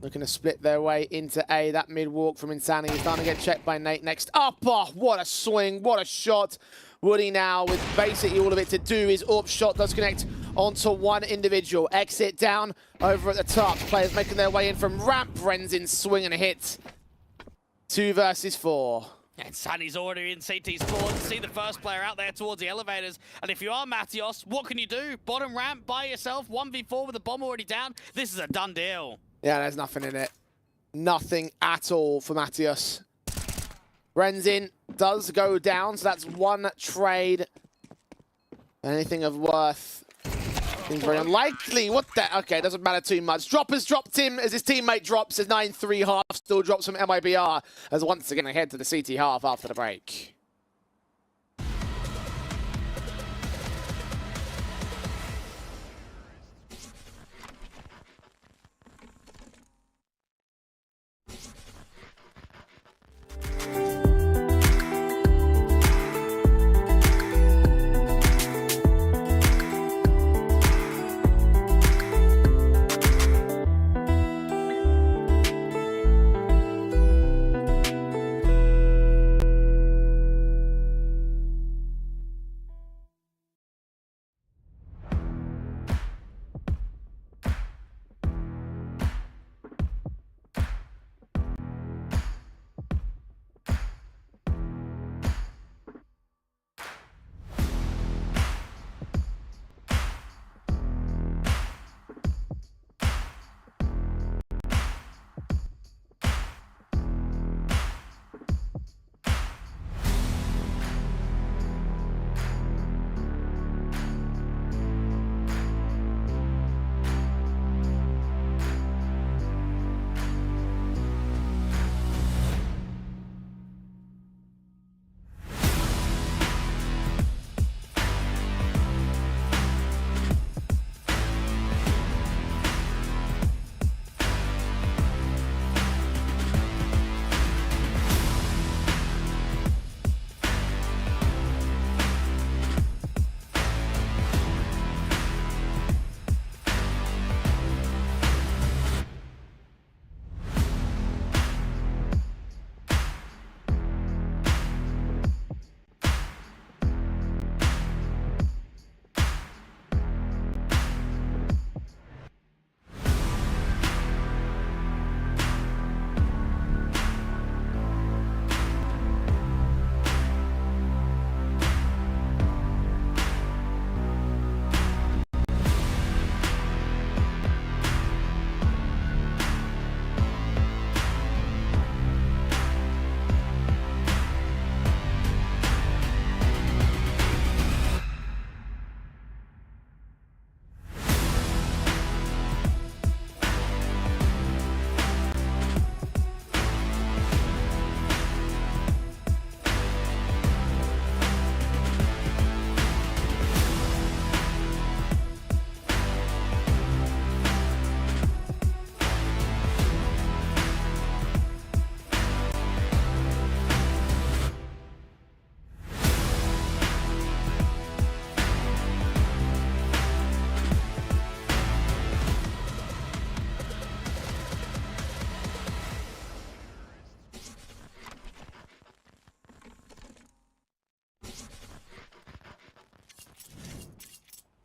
Looking to split their way into A. That mid walk from Insanity is starting to get checked by Nate next up. Oh, what a swing, what a shot. Woody now with basically all of it to do. His AWP shot does connect onto one individual. Exit down over at the top. Players making their way in from ramp. Brenzin swing and a hit. 2 versus 4. And Sunny's already in CT spawn. See the first player out there towards the elevators. And if you are Matios, what can you do? Bottom ramp by yourself, 1v4 with the bomb already down. This is a done deal. Yeah, there's nothing in it. Nothing at all for Matios. Brenzin does go down, so that's 1 trade. Anything of worth seems very unlikely. What the? Okay, doesn't matter too much. Dropper's dropped him as his teammate drops. His 9-3 half still drops from MIBR as once again ahead to the CT half after the break.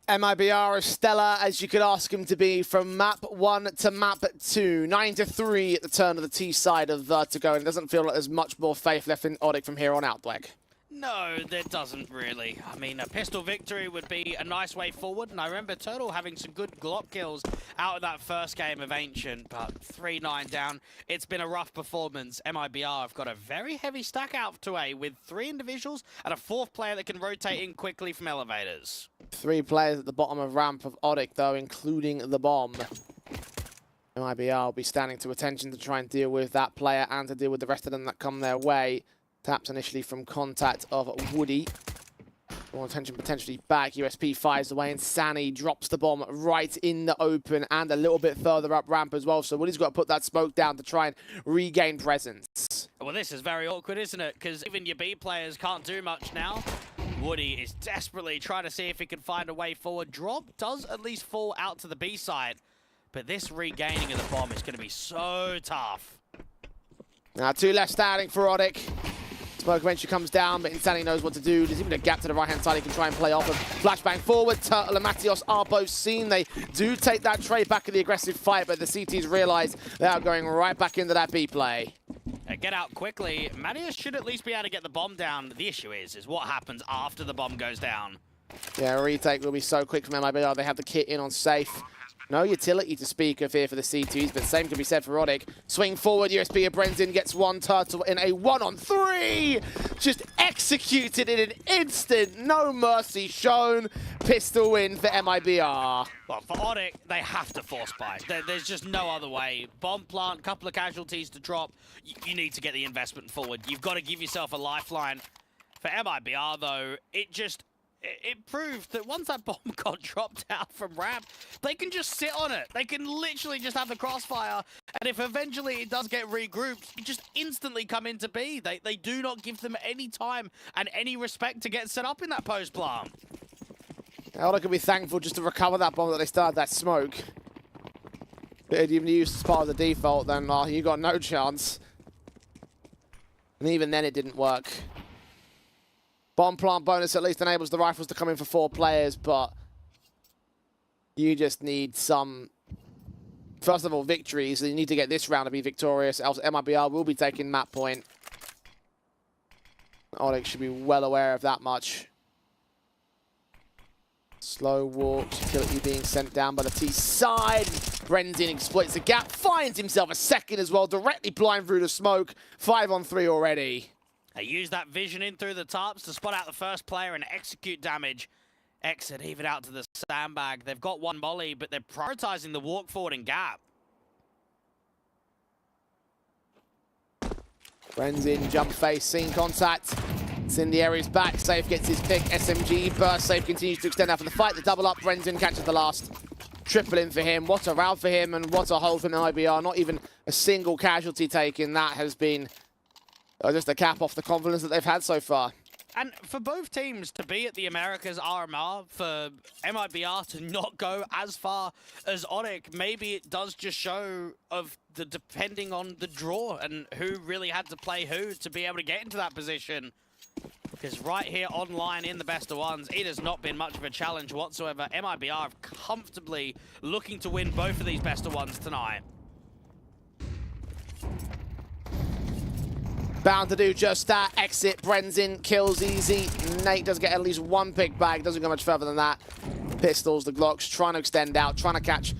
MIBR is stellar as you could ask him to be from map 1 to map 2. 9-3 at the turn of the T side of Vertigo, and it doesn't feel like there's much more faith left in ODDIK from here on out, Dweg. No, there doesn't really. I mean, a pistol victory would be a nice way forward, and I remember Turtle having some good Glock kills out of that first game of Ancient, but 3-9 down. It's been a rough performance. MIBR have got a very heavy stack out to A with 3 individuals and a 4th player that can rotate in quickly from elevators. 3 players at the bottom of ramp of ODDIK, though, including the bomb. MIBR will be standing to attention to try and deal with that player and to deal with the rest of them that come their way. Taps initially from contact of Woody. More attention potentially back. USP fires away and Sani drops the bomb right in the open and a little bit further up ramp as well. So Woody's got to put that smoke down to try and regain presence. Well, this is very awkward, isn't it? Because even your B players can't do much now. Woody is desperately trying to see if he can find a way forward. Drop does at least fall out to the B side, but this regaining of the bomb is going to be so tough. Now 2 left standing for ODDIK. Smoke eventually comes down, but Insani knows what to do. There's even a gap to the right-hand side he can try and play off of. Flashbang forward. Turtle and Matios are both seen. They do take that trade back in the aggressive fight, but the CTs realize they are going right back into that B play. Get out quickly. Matios should at least be able to get the bomb down. The issue is what happens after the bomb goes down. Yeah, retake will be so quick from MIBR. They have the kit in on safe. No utility to speak of here for the C2s, but same can be said for ODDIK. Swing forward, USP of Brendan gets 1 Turtle in a 1-on-3! Just executed in an instant, no mercy shown. Pistol win for MIBR. Well, for ODDIK, they have to force buy. There's just no other way. Bomb plant, couple of casualties to drop. You need to get the investment forward. You've got to give yourself a lifeline. For MIBR, though, it proved that once that bomb got dropped out from ramp, they can just sit on it. They can literally just have the crossfire, and if eventually it does get regrouped, you just instantly come into B. They do not give them any time and any respect to get set up in that post plant. ODDIK can be thankful just to recover that bomb that they started that smoke. But if you used as part of the default, then you got no chance. And even then it didn't work. Bomb plant bonus at least enables the rifles to come in for 4 players, but you just need some, first of all, victories. You need to get this round to be victorious, else MIBR will be taking map point. ODDIK should be well aware of that much. Slow walk, utility being sent down by the T side. Brendan exploits the gap, finds himself a second as well, directly blind through the smoke. 5-on-3 already. They use that vision in through the tops to spot out the first player and execute damage. Exit even out to the sandbag. They've got 1 molly, but they're prioritizing the walk forward and gap. Brendan, jump face, seeing contact. Incendiary's back, Safe gets his pick. SMG burst, Safe continues to extend out for the fight. The double up, Brendan catches the last. Triple in for him. What a round for him and what a hold for MIBR. Not even a single casualty taken. That has been just a cap off the confidence that they've had so far. And for both teams to be at the Americas RMR, for MIBR to not go as far as ODDIK, maybe it does just show of the depending on the draw and who really had to play who to be able to get into that position. Because right here online in the best of ones, it has not been much of a challenge whatsoever. MIBR are comfortably looking to win both of these best of ones tonight. Bound to do just that. Exit, Brendan kills easy. Nate does get at least 1 pick back. Doesn't go much further than that. Pistols, the Glocks, trying to extend out, trying to catch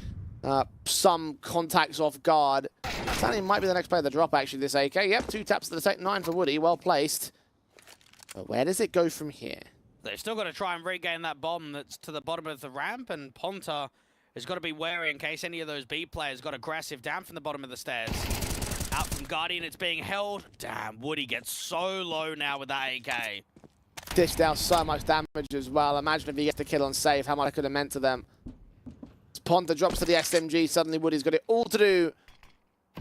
some contacts off guard. Stanley might be the next player to drop, actually, this AK. Yep, 2 taps to the second 9 for Woody. Well placed. But where does it go from here? They've still got to try and regain that bomb that's to the bottom of the ramp, and Ponta has got to be wary in case any of those B players got aggressive down from the bottom of the stairs. Out from Guardian, it's being held. Damn, Woody gets so low now with that AK. Dished out so much damage as well. Imagine if he gets the kill on Safe, how much it could have meant to them. Ponta drops to the SMG. Suddenly Woody's got it all to do.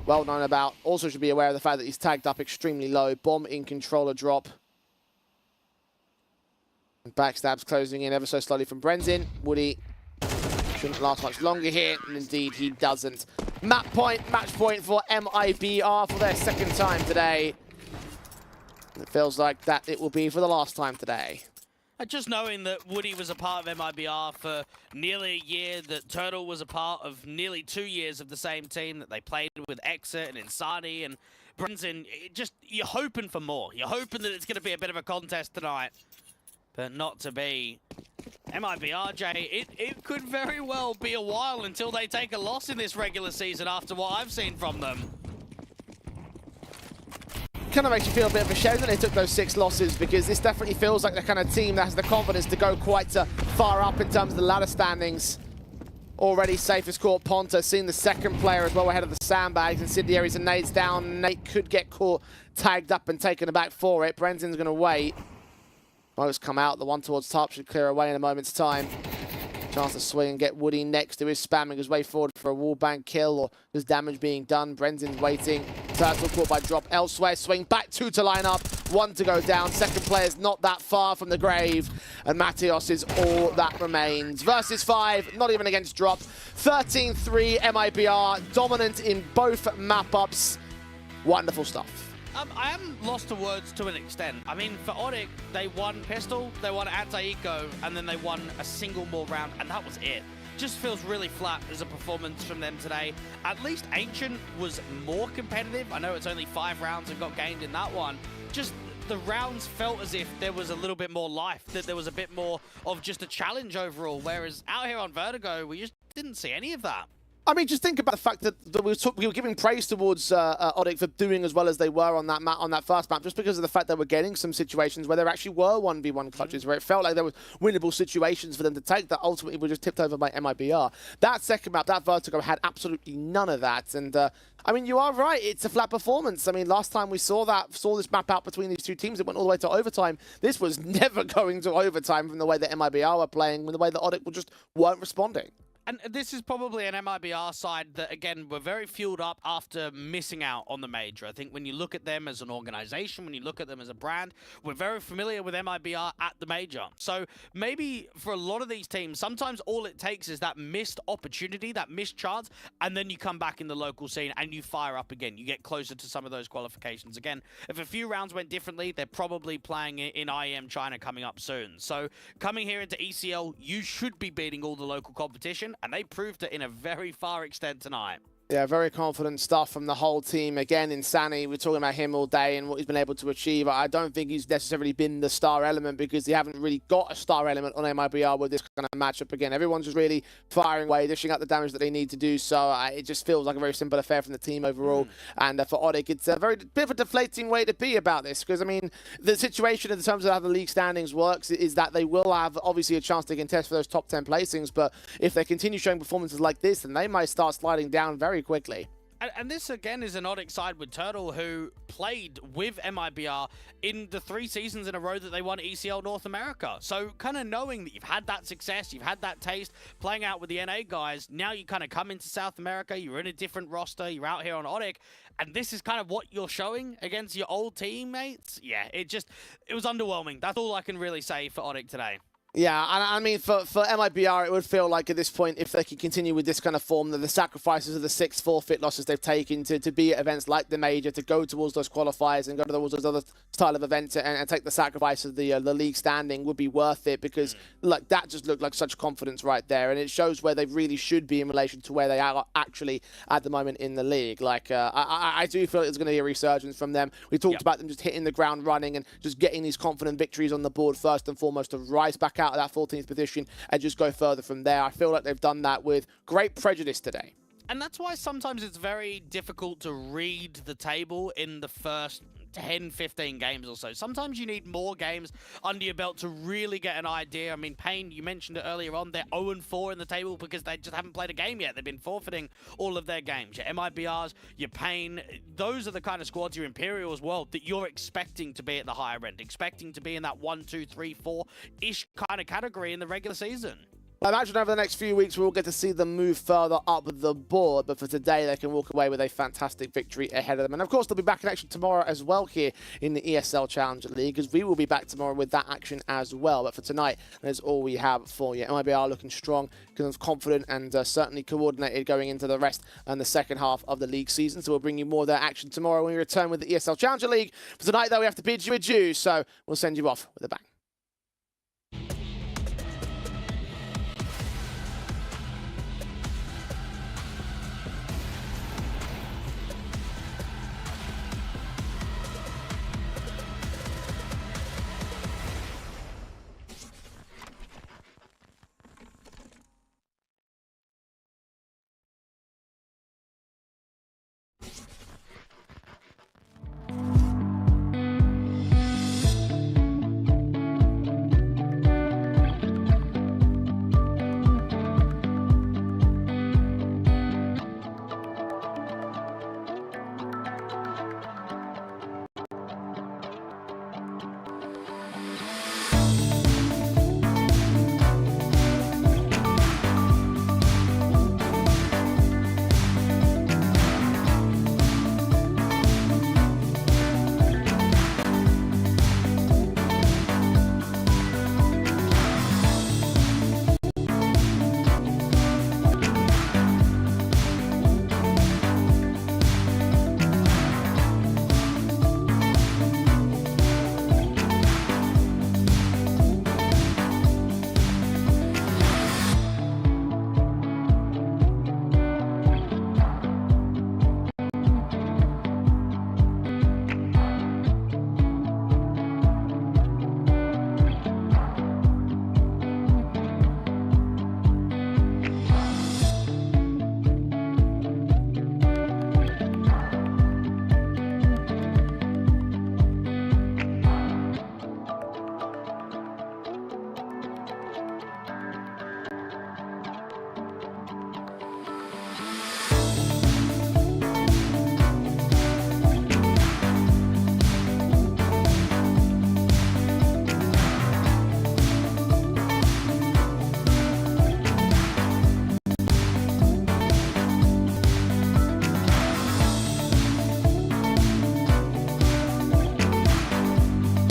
Well known about. Also should be aware of the fact that he's tagged up extremely low. Bomb in controller drop. Backstabs closing in ever so slowly from Brendan. Woody shouldn't last much longer here, and indeed he doesn't. Match point for MIBR for their 2nd time today. It feels like that it will be for the last time today. Just knowing that Woody was a part of MIBR for nearly a year, that Turtle was a part of nearly 2 years of the same team, that they played with Exit and Insani and Brenton, you're hoping for more. You're hoping that it's going to be a bit of a contest tonight, but not to be. MIBR, Jay, it could very well be a while until they take a loss in this regular season after what I've seen from them. Kind of makes you feel a bit of a shame that they took those 6 losses, because this definitely feels like the kind of team that has the confidence to go quite far up in terms of the ladder standings. Already safest court, Ponta seeing the second player as well ahead of the sandbags, incendiaries and nades down. Nate could get caught, tagged up and taken aback for it. Brenton's going to wait. Most come out, the one towards top should clear away in a moment's time. Chance to swing and get Woody next to his spamming his way forward for a wallbang kill, or there's damage being done. Brenton's waiting. Turtle caught by drop elsewhere. Swing back, 2 to line up, 1 to go down. Second player's not that far from the grave, and Matios is all that remains. Versus 5, not even against drop. 13-3 MIBR, dominant in both map-ups. Wonderful stuff. I am lost to words to an extent. I mean, for ODDIK, they won Pistol, they won Anti-Eco, and then they won a single more round, and that was it. Just feels really flat as a performance from them today. At least Ancient was more competitive. I know it's only 5 rounds and got gained in that one. Just the rounds felt as if there was a little bit more life, that there was a bit more of just a challenge overall, whereas out here on Vertigo, we just didn't see any of that. I mean, just think about the fact that we were giving praise towards ODDIK for doing as well as they were on that first map, just because of the fact that we're getting some situations where there actually were 1v1 clutches, where it felt like there were winnable situations for them to take that ultimately were just tipped over by MIBR. That second map, that Vertigo, had absolutely none of that. And I mean, you are right, it's a flat performance. I mean, last time we saw this map out between these two teams, it went all the way to overtime. This was never going to overtime from the way that MIBR were playing, from the way that ODDIK just weren't responding. And this is probably an MIBR side that, again, were very fueled up after missing out on the major. I think when you look at them as an organization, when you look at them as a brand, we're very familiar with MIBR at the major. So maybe for a lot of these teams, sometimes all it takes is that missed opportunity, that missed chance, and then you come back in the local scene and you fire up again. You get closer to some of those qualifications. Again, if a few rounds went differently, they're probably playing in IEM China coming up soon. So coming here into ECL, you should be beating all the local competition. And they proved it in a very far extent tonight. Yeah, very confident stuff from the whole team. Again, Insani, we're talking about him all day and what he's been able to achieve. I don't think he's necessarily been the star element, because they haven't really got a star element on MIBR with this kind of matchup. Again, everyone's just really firing away, dishing out the damage that they need to do. So it just feels like a very simple affair from the team overall. And for ODDIK, it's a very bit of a deflating way to be about this, because, I mean, the situation in terms of how the league standings works is that they will have, obviously, a chance to contest for those top 10 placings. But if they continue showing performances like this, then they might start sliding down very quickly. And this, again, is an ODDIK side with Turtle, who played with MIBR in the 3 seasons in a row that they won ECL North America. So kind of knowing that you've had that success, you've had that taste, playing out with the NA guys, now you kind of come into South America, you're in a different roster, you're out here on ODDIK, and this is kind of what you're showing against your old teammates. Yeah, it was underwhelming. That's all I can really say for ODDIK today. Yeah, and I mean, for MIBR, it would feel like at this point, if they can continue with this kind of form, that the sacrifices of the 6 forfeit losses they've taken to be at events like the Major, to go towards those qualifiers and go towards those other style of events and take the sacrifice of the league standing would be worth it, because like that just looked like such confidence right there, and it shows where they really should be in relation to where they are actually at the moment in the league. Like, I do feel like there's going to be a resurgence from them. We talked about them just hitting the ground running and just getting these confident victories on the board first and foremost to rise back out of that 14th position and just go further from there. I feel like they've done that with great prejudice today. And that's why sometimes it's very difficult to read the table in the first 10, 15 games or so. Sometimes you need more games under your belt to really get an idea. I mean, Payne, you mentioned it earlier on, they're 0-4 in the table because they just haven't played a game yet. They've been forfeiting all of their games. Your MIBRs, your Payne, those are the kind of squads, your Imperial as well, that you're expecting to be at the higher end, expecting to be in that 1, 2, 3, 4-ish kind of category in the regular season. I imagine over the next few weeks we'll get to see them move further up the board, but for today they can walk away with a fantastic victory ahead of them. And of course they'll be back in action tomorrow as well here in the ESL Challenger League, as we will be back tomorrow with that action as well. But for tonight, that's all we have for you. MIBR looking strong, confident, and certainly coordinated going into the rest and the second half of the league season. So we'll bring you more of their action tomorrow when we return with the ESL Challenger League. For tonight, though, we have to bid you adieu, so we'll send you off with a bang.